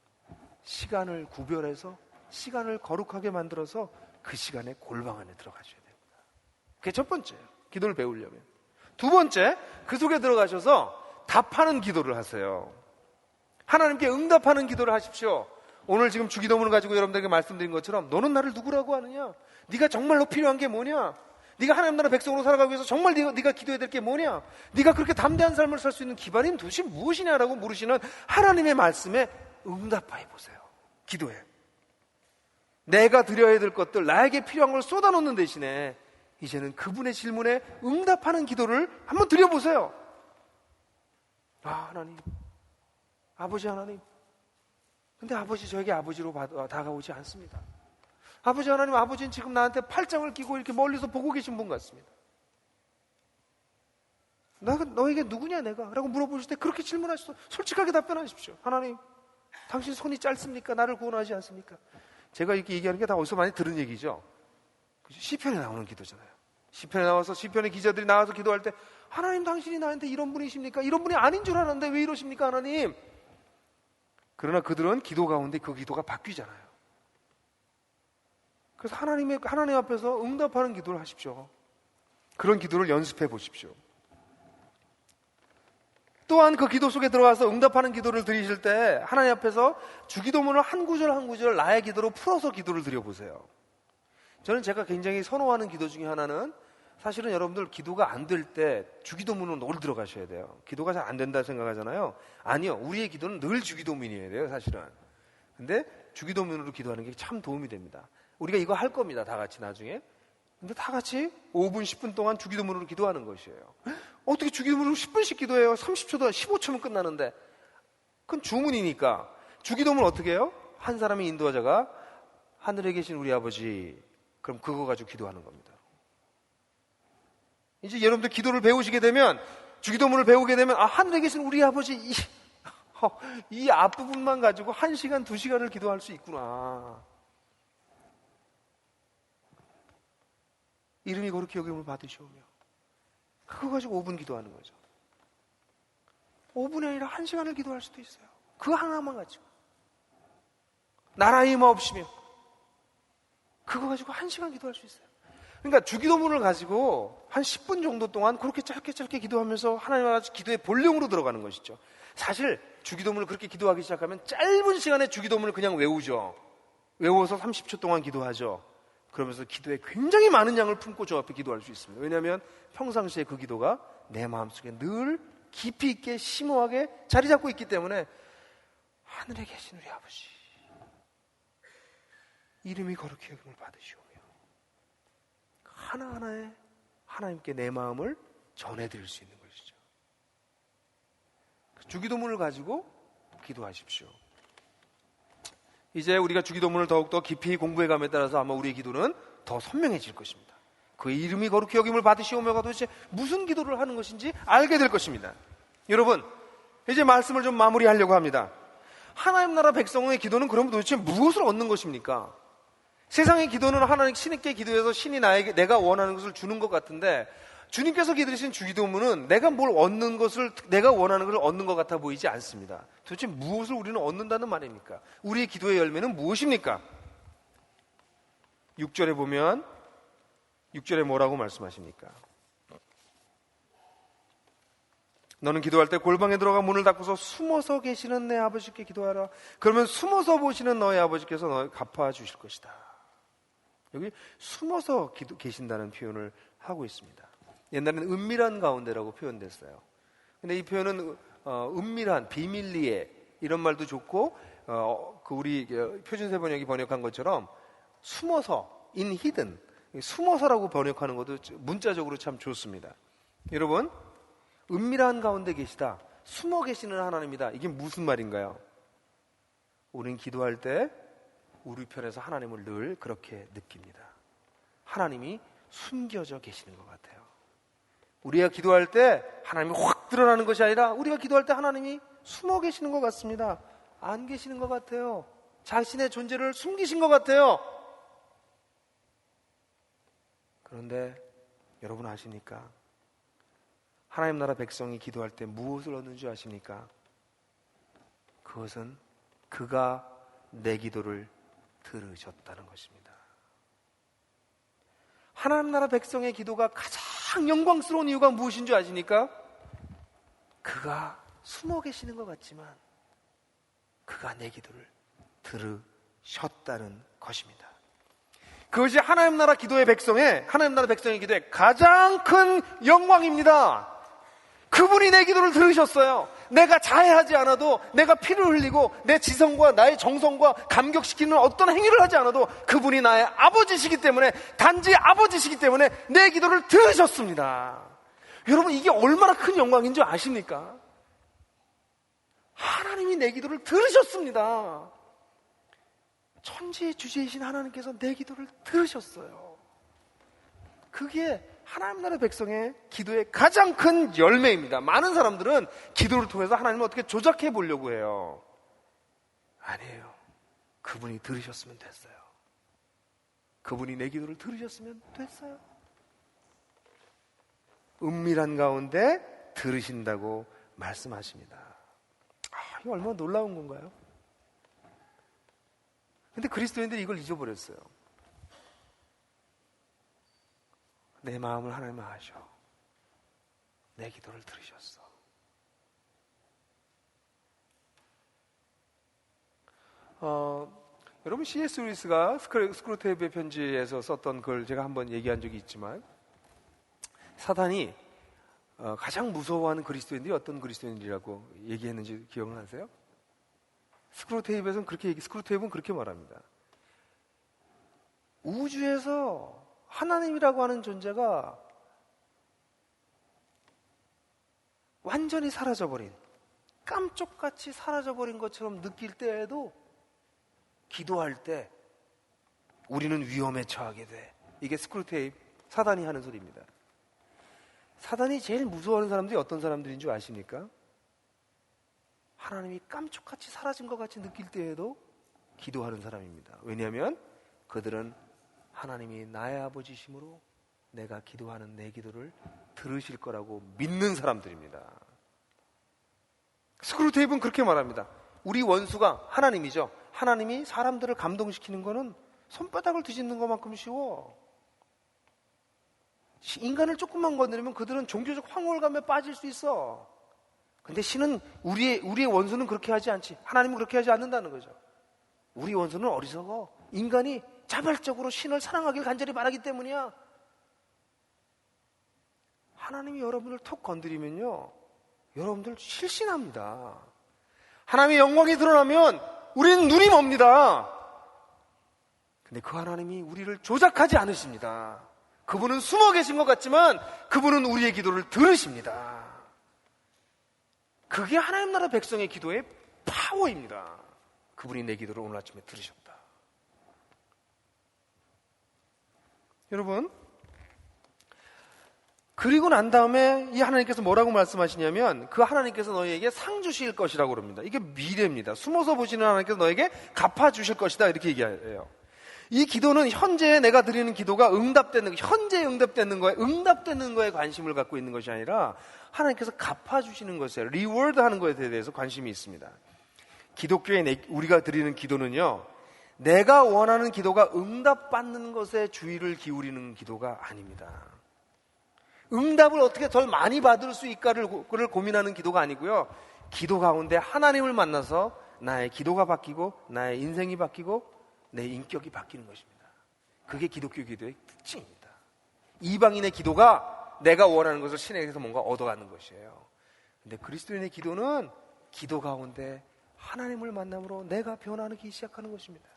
시간을 구별해서 시간을 거룩하게 만들어서 그 시간에 골방 안에 들어가셔야 됩니다. 그게 첫 번째예요. 기도를 배우려면. 두 번째, 그 속에 들어가셔서 답하는 기도를 하세요. 하나님께 응답하는 기도를 하십시오. 오늘 지금 주기도문을 가지고 여러분들에게 말씀드린 것처럼 너는 나를 누구라고 하느냐? 네가 정말로 필요한 게 뭐냐? 네가 하나님 나라 백성으로 살아가기 위해서 정말 네가 기도해야 될 게 뭐냐? 네가 그렇게 담대한 삶을 살 수 있는 기반이 도대체 무엇이냐라고 물으시는 하나님의 말씀에 응답해 보세요. 기도해. 내가 드려야 될 것들, 나에게 필요한 걸 쏟아놓는 대신에 이제는 그분의 질문에 응답하는 기도를 한번 드려보세요. 하나님, 아버지 하나님, 근데 아버지 저에게 아버지로 다가오지 않습니다. 아버지 하나님, 아버지는 지금 나한테 팔짱을 끼고 이렇게 멀리서 보고 계신 분 같습니다. 너에게 누구냐 내가? 라고 물어보실 때 그렇게 질문하시오. 솔직하게 답변하십시오. 하나님, 당신 손이 짧습니까? 나를 구원하지 않습니까? 제가 이렇게 얘기하는 게 다 어디서 많이 들은 얘기죠. 시편에 나오는 기도잖아요. 시편에 나와서 시편의 기자들이 나와서 기도할 때 하나님, 당신이 나한테 이런 분이십니까? 이런 분이 아닌 줄 알았는데 왜 이러십니까 하나님? 그러나 그들은 기도 가운데 그 기도가 바뀌잖아요. 그래서 하나님 앞에서 응답하는 기도를 하십시오. 그런 기도를 연습해 보십시오. 또한 그 기도 속에 들어가서 응답하는 기도를 드리실 때 하나님 앞에서 주기도문을 한 구절 한 구절 나의 기도로 풀어서 기도를 드려보세요. 저는 제가 굉장히 선호하는 기도 중에 하나는, 사실은 여러분들 기도가 안 될 때 주기도문은 늘 들어가셔야 돼요. 기도가 잘 안 된다 생각하잖아요. 아니요, 우리의 기도는 늘 주기도문이어야 돼요, 사실은. 근데 주기도문으로 기도하는 게 참 도움이 됩니다. 우리가 이거 할 겁니다, 다 같이 나중에. 근데 다 같이 5분, 10분 동안 주기도문으로 기도하는 것이에요. 어떻게 주기도문으로 10분씩 기도해요? 30초도 15초면 끝나는데. 그건 주문이니까. 주기도문 어떻게 해요? 한 사람의 인도자가 하늘에 계신 우리 아버지, 그럼 그거 가지고 기도하는 겁니다. 이제 여러분들 기도를 배우시게 되면, 주기도문을 배우게 되면, 하늘에 계신 우리 아버지, 이 앞부분만 가지고 1시간, 2시간을 기도할 수 있구나. 이름이 거룩히 여김을 받으시오며, 그거 가지고 5분 기도하는 거죠. 5분이 아니라 1시간을 기도할 수도 있어요. 그 하나만 가지고. 나라의 임하옵시며, 그거 가지고 1시간 기도할 수 있어요. 그러니까 주기도문을 가지고 한 10분 정도 동안 그렇게 짧게 기도하면서 하나님 앞에 기도의 본령으로 들어가는 것이죠. 사실 주기도문을 그렇게 기도하기 시작하면 짧은 시간에 주기도문을 그냥 외우죠. 외워서 30초 동안 기도하죠. 그러면서 기도에 굉장히 많은 양을 품고 저 앞에 기도할 수 있습니다. 왜냐하면 평상시에 그 기도가 내 마음속에 늘 깊이 있게 심오하게 자리 잡고 있기 때문에, 하늘에 계신 우리 아버지, 이름이 거룩히 여김을 받으시오며, 하나하나에 하나님께 내 마음을 전해드릴 수 있는 것이죠. 주기도문을 가지고 기도하십시오. 이제 우리가 주기도문을 더욱더 깊이 공부해감에 따라서 아마 우리의 기도는 더 선명해질 것입니다. 그의 이름이 거룩히 여김을 받으시오며가 도대체 무슨 기도를 하는 것인지 알게 될 것입니다. 여러분, 이제 말씀을 좀 마무리하려고 합니다. 하나님 나라 백성의 기도는 그럼 도대체 무엇을 얻는 것입니까? 세상의 기도는 하나님 신께 기도해서 신이 나에게 내가 원하는 것을 주는 것 같은데, 주님께서 기도하신 주기도문은 내가 내가 원하는 것을 얻는 것 같아 보이지 않습니다. 도대체 무엇을 우리는 얻는다는 말입니까? 우리의 기도의 열매는 무엇입니까? 6절에 보면 6절에 뭐라고 말씀하십니까? 너는 기도할 때 골방에 들어가 문을 닫고서 숨어서 계시는 내 아버지께 기도하라. 그러면 숨어서 보시는 너의 아버지께서 너를 갚아 주실 것이다. 여기 숨어서 계신다는 표현을 하고 있습니다. 옛날에는 은밀한 가운데라고 표현됐어요. 근데 이 표현은 은밀한, 비밀리에 이런 말도 좋고, 우리 표준세 번역이 번역한 것처럼 숨어서, in hidden, 숨어서라고 번역하는 것도 문자적으로 참 좋습니다. 여러분, 은밀한 가운데 계시다, 숨어 계시는 하나님이다. 이게 무슨 말인가요? 우리는 기도할 때 우리 편에서 하나님을 늘 그렇게 느낍니다. 하나님이 숨겨져 계시는 것 같아요. 우리가 기도할 때 하나님이 확 드러나는 것이 아니라, 우리가 기도할 때 하나님이 숨어 계시는 것 같습니다. 안 계시는 것 같아요. 자신의 존재를 숨기신 것 같아요. 그런데 여러분 아십니까? 하나님 나라 백성이 기도할 때 무엇을 얻는 줄 아십니까? 그것은 그가 내 기도를 들으셨다는 것입니다. 하나님 나라 백성의 기도가 가장 영광스러운 이유가 무엇인 줄 아십니까? 그가 숨어 계시는 것 같지만 그가 내 기도를 들으셨다는 것입니다. 그것이 하나님 나라 백성의 기도의 가장 큰 영광입니다. 그분이 내 기도를 들으셨어요. 내가 자해하지 않아도, 내가 피를 흘리고 내 지성과 나의 정성과 감격시키는 어떤 행위를 하지 않아도 그분이 나의 아버지시기 때문에, 단지 아버지시기 때문에 내 기도를 들으셨습니다. 여러분, 이게 얼마나 큰 영광인 줄 아십니까? 하나님이 내 기도를 들으셨습니다. 천지의 주제이신 하나님께서 내 기도를 들으셨어요. 그게 하나님 나라 백성의 기도의 가장 큰 열매입니다. 많은 사람들은 기도를 통해서 하나님을 어떻게 조작해 보려고 해요. 아니에요. 그분이 들으셨으면 됐어요. 그분이 내 기도를 들으셨으면 됐어요. 은밀한 가운데 들으신다고 말씀하십니다. 이거 얼마나 놀라운 건가요? 근데 그리스도인들이 이걸 잊어버렸어요. 내 마음을 하나님 아셔. 내 기도를 들으셨어. 여러분 C.S. 루이스가 스크루테이프의 편지에서 썼던 글 제가 한번 얘기한 적이 있지만 사단이 가장 무서워하는 그리스도인들이 어떤 그리스도인들이라고 얘기했는지 기억나세요? 스크루테이프는 그렇게 말합니다. 우주에서 하나님이라고 하는 존재가 완전히 사라져버린, 깜쪽같이 사라져버린 것처럼 느낄 때에도 기도할 때 우리는 위험에 처하게 돼. 이게 스크루테이프, 사단이 하는 소리입니다. 사단이 제일 무서워하는 사람들이 어떤 사람들인 줄 아십니까? 하나님이 깜짝같이 사라진 것 같이 느낄 때에도 기도하는 사람입니다. 왜냐하면 그들은 하나님이 나의 아버지심으로 내가 기도하는 내 기도를 들으실 거라고 믿는 사람들입니다. 스크루테이프는 그렇게 말합니다. 우리 원수가 하나님이죠. 하나님이 사람들을 감동시키는 거는 손바닥을 뒤집는 것만큼 쉬워. 인간을 조금만 건드리면 그들은 종교적 황홀감에 빠질 수 있어. 근데 신은 우리의 원수는 그렇게 하지 않지. 하나님은 그렇게 하지 않는다는 거죠. 우리 원수는 어리석어. 인간이 자발적으로 신을 사랑하길 간절히 바라기 때문이야. 하나님이 여러분을 톡 건드리면요, 여러분들 실신합니다. 하나님의 영광이 드러나면 우리는 눈이 멉니다. 근데 그 하나님이 우리를 조작하지 않으십니다. 그분은 숨어 계신 것 같지만 그분은 우리의 기도를 들으십니다. 그게 하나님 나라 백성의 기도의 파워입니다. 그분이 내 기도를 오늘 아침에 들으셨다. 여러분, 그리고 난 다음에 이 하나님께서 뭐라고 말씀하시냐면 그 하나님께서 너희에게 상 주실 것이라고 그럽니다. 이게 미래입니다. 숨어서 보시는 하나님께서 너에게 갚아주실 것이다 이렇게 얘기해요. 이 기도는 현재 내가 드리는 기도가 응답되는, 현재 응답되는 거에 관심을 갖고 있는 것이 아니라 하나님께서 갚아주시는 것에, 리워드 하는 것에 대해서 관심이 있습니다. 기독교에 우리가 드리는 기도는요, 내가 원하는 기도가 응답받는 것에 주의를 기울이는 기도가 아닙니다. 응답을 어떻게 덜 많이 받을 수 있을까를 고민하는 기도가 아니고요, 기도 가운데 하나님을 만나서 나의 기도가 바뀌고 나의 인생이 바뀌고 내 인격이 바뀌는 것입니다. 그게 기독교 기도의 특징입니다. 이방인의 기도가 내가 원하는 것을 신에게서 뭔가 얻어가는 것이에요. 근데 그리스도인의 기도는 기도 가운데 하나님을 만남으로 내가 변화하기 시작하는 것입니다.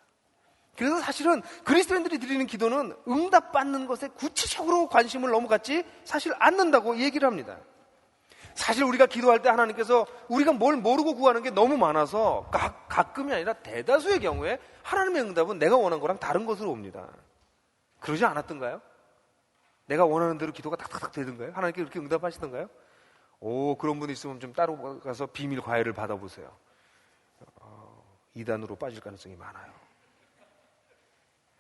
그래서 사실은 그리스도인들이 드리는 기도는 응답받는 것에 구체적으로 관심을 너무 갖지 사실 않는다고 얘기를 합니다. 사실 우리가 기도할 때 하나님께서 우리가 뭘 모르고 구하는 게 너무 많아서 가끔이 아니라 대다수의 경우에 하나님의 응답은 내가 원한 거랑 다른 것으로 옵니다. 그러지 않았던가요? 내가 원하는 대로 기도가 탁탁탁 되던가요? 하나님께 그렇게 응답하시던가요? 그런 분 있으면 좀 따로 가서 비밀 과외를 받아보세요. 이단으로 빠질 가능성이 많아요.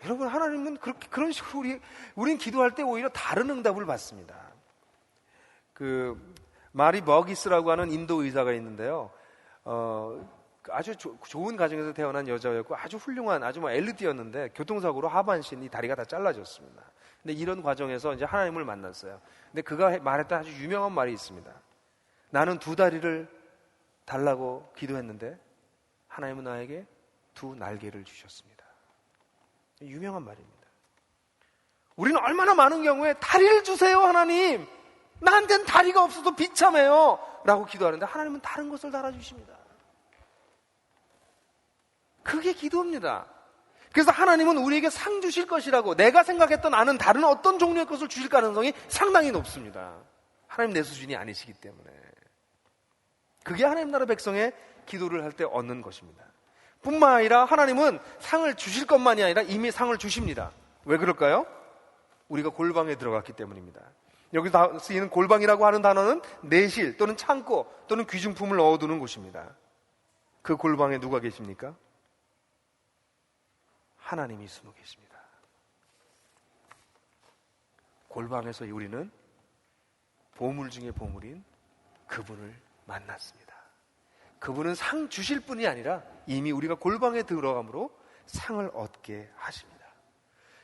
여러분, 하나님은 그런 식으로 우린 기도할 때 오히려 다른 응답을 받습니다. 마리 버기스라고 하는 인도 의사가 있는데요. 아주 좋은 가정에서 태어난 여자였고 아주 훌륭한, 아주 엘리트였는데 교통사고로 하반신이 다리가 다 잘라졌습니다. 근데 이런 과정에서 이제 하나님을 만났어요. 근데 그가 말했던 아주 유명한 말이 있습니다. 나는 2다리를 달라고 기도했는데 하나님은 나에게 2 날개를 주셨습니다. 유명한 말입니다. 우리는 얼마나 많은 경우에 다리를 주세요 하나님, 나한테는 다리가 없어서 비참해요 라고 기도하는데 하나님은 다른 것을 달아주십니다. 그게 기도입니다. 그래서 하나님은 우리에게 상 주실 것이라고, 내가 생각했던 아는 다른 어떤 종류의 것을 주실 가능성이 상당히 높습니다. 하나님 내 수준이 아니시기 때문에. 그게 하나님 나라 백성의 기도를 할 때 얻는 것입니다. 뿐만 아니라 하나님은 상을 주실 것만이 아니라 이미 상을 주십니다. 왜 그럴까요? 우리가 골방에 들어갔기 때문입니다. 여기서 쓰이는 골방이라고 하는 단어는 내실 또는 창고 또는 귀중품을 넣어두는 곳입니다. 그 골방에 누가 계십니까? 하나님이 숨어 계십니다. 골방에서 우리는 보물 중에 보물인 그분을 만났습니다. 그분은 상 주실 뿐이 아니라 이미 우리가 골방에 들어감으로 상을 얻게 하십니다.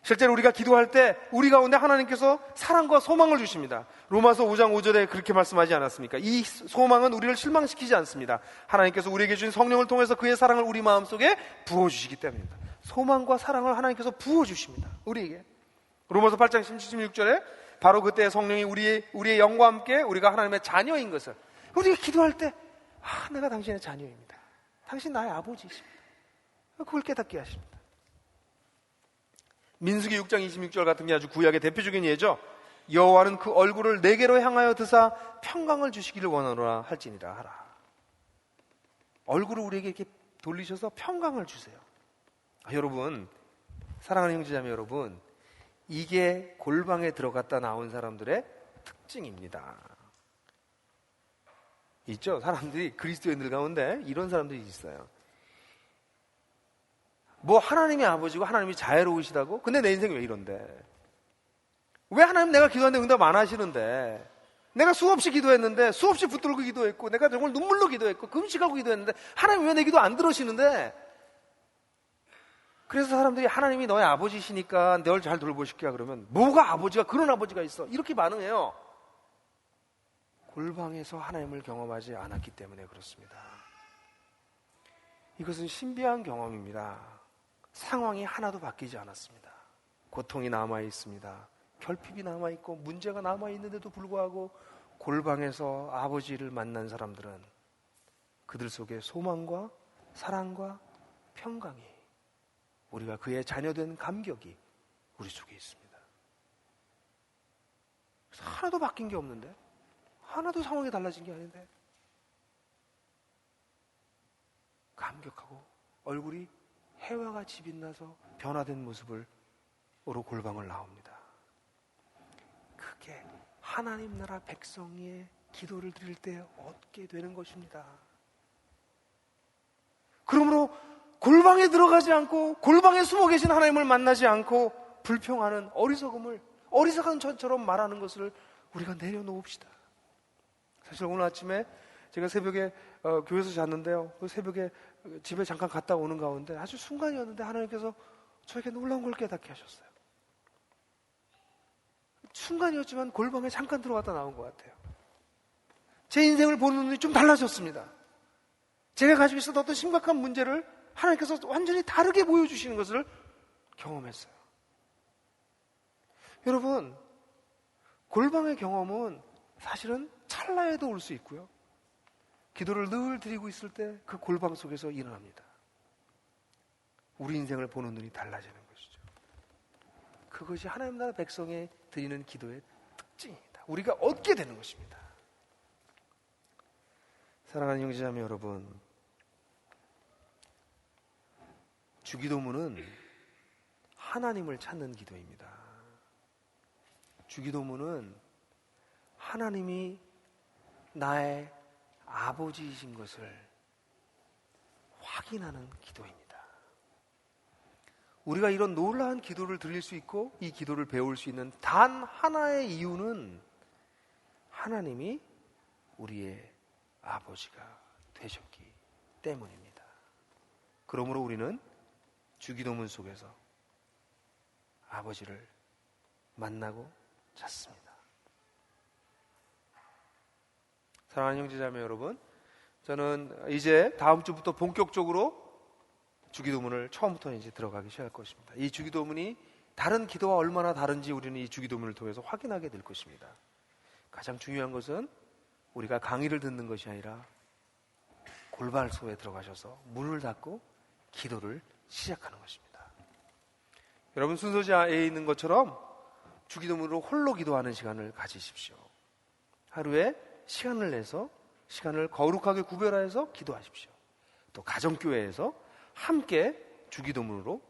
실제로 우리가 기도할 때 우리 가운데 하나님께서 사랑과 소망을 주십니다. 로마서 5장 5절에 그렇게 말씀하지 않았습니까? 이 소망은 우리를 실망시키지 않습니다. 하나님께서 우리에게 주신 성령을 통해서 그의 사랑을 우리 마음속에 부어주시기 때문입니다. 소망과 사랑을 하나님께서 부어주십니다. 우리에게. 로마서 8장 16절에 바로 그때 성령이 우리의 영과 함께 우리가 하나님의 자녀인 것을, 우리가 기도할 때 내가 당신의 자녀입니다. 당신 나의 아버지이십니다. 그걸 깨닫게 하십니다. 민수기 6장 26절 같은 게 아주 구약의 대표적인 예죠. 여호와는 그 얼굴을 내게로 향하여 드사 평강을 주시기를 원하노라 할지니라 하라. 얼굴을 우리에게 이렇게 돌리셔서 평강을 주세요. 여러분, 사랑하는 형제자매 여러분, 이게 골방에 들어갔다 나온 사람들의 특징입니다. 있죠? 사람들이, 그리스도인들 가운데 이런 사람들이 있어요. 뭐 하나님이 아버지고 하나님이 자애로우시다고? 근데 내 인생이 왜 이런데? 왜 하나님 내가 기도하는데 응답 안 하시는데? 내가 수없이 기도했는데, 수없이 붙들고 기도했고, 내가 정말 눈물로 기도했고, 금식하고 기도했는데 하나님 왜 내 기도 안 들으시는데? 그래서 사람들이 하나님이 너의 아버지시니까 널 잘 돌보실게요 그러면, 뭐가 아버지가, 그런 아버지가 있어, 이렇게 반응해요. 골방에서 하나님을 경험하지 않았기 때문에 그렇습니다. 이것은 신비한 경험입니다. 상황이 하나도 바뀌지 않았습니다. 고통이 남아있습니다. 결핍이 남아있고 문제가 남아있는데도 불구하고 골방에서 아버지를 만난 사람들은 그들 속에 소망과 사랑과 평강이, 우리가 그의 자녀된 감격이 우리 속에 있습니다. 그래서 하나도 바뀐 게 없는데, 하나도 상황이 달라진 게 아닌데 감격하고 얼굴이 해와 같이 빛나서 변화된 모습으로 골방을 나옵니다. 그게 하나님 나라 백성의 기도를 드릴 때 얻게 되는 것입니다. 그러므로 골방에 들어가지 않고 골방에 숨어 계신 하나님을 만나지 않고 불평하는 어리석은 저처럼 말하는 것을 우리가 내려놓읍시다. 사실 오늘 아침에 제가 새벽에 교회에서 잤는데요, 그 새벽에 집에 잠깐 갔다 오는 가운데 아주 순간이었는데 하나님께서 저에게 놀라운 걸 깨닫게 하셨어요. 순간이었지만 골방에 잠깐 들어갔다 나온 것 같아요. 제 인생을 보는 눈이 좀 달라졌습니다. 제가 가지고 있었던 어떤 심각한 문제를 하나님께서 완전히 다르게 보여주시는 것을 경험했어요. 여러분, 골방의 경험은 사실은 찰나에도 올 수 있고요, 기도를 늘 드리고 있을 때 그 골방 속에서 일어납니다. 우리 인생을 보는 눈이 달라지는 것이죠. 그것이 하나님 나라 백성에 드리는 기도의 특징입니다. 우리가 얻게 되는 것입니다. 사랑하는 형제자매 여러분, 주기도문은 하나님을 찾는 기도입니다. 주기도문은 하나님이 나의 아버지이신 것을 확인하는 기도입니다. 우리가 이런 놀라운 기도를 드릴 수 있고 이 기도를 배울 수 있는 단 하나의 이유는 하나님이 우리의 아버지가 되셨기 때문입니다. 그러므로 우리는 주기도문 속에서 아버지를 만나고 찾습니다. 사랑하는 형제자매 여러분, 저는 이제 다음 주부터 본격적으로 주기도문을 처음부터 이제 들어가기 시작할 것입니다. 이 주기도문이 다른 기도와 얼마나 다른지 우리는 이 주기도문을 통해서 확인하게 될 것입니다. 가장 중요한 것은 우리가 강의를 듣는 것이 아니라 골방소에 들어가셔서 문을 닫고 기도를 시작하는 것입니다. 여러분, 순서지에 있는 것처럼 주기도문으로 홀로 기도하는 시간을 가지십시오. 하루에 시간을 내서 시간을 거룩하게 구별하여서 기도하십시오. 또 가정교회에서 함께 주기도문으로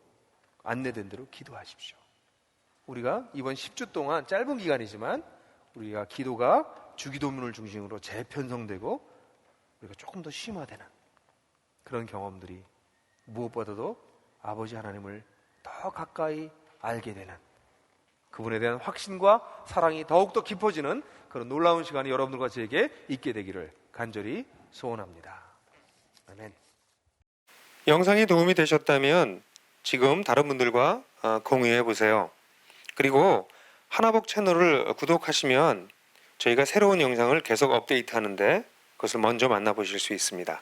안내된 대로 기도하십시오. 우리가 이번 10주 동안 짧은 기간이지만 우리가 기도가 주기도문을 중심으로 재편성되고 우리가 조금 더 심화되는 그런 경험들이 무엇보다도 아버지 하나님을 더 가까이 알게 되는 그분에 대한 확신과 사랑이 더욱더 깊어지는 그런 놀라운 시간이 여러분들과 저에게 있게 되기를 간절히 소원합니다. 아멘. 영상이 도움이 되셨다면 지금 다른 분들과 공유해 보세요. 그리고 하나복 채널을 구독하시면 저희가 새로운 영상을 계속 업데이트하는데 그것을 먼저 만나보실 수 있습니다.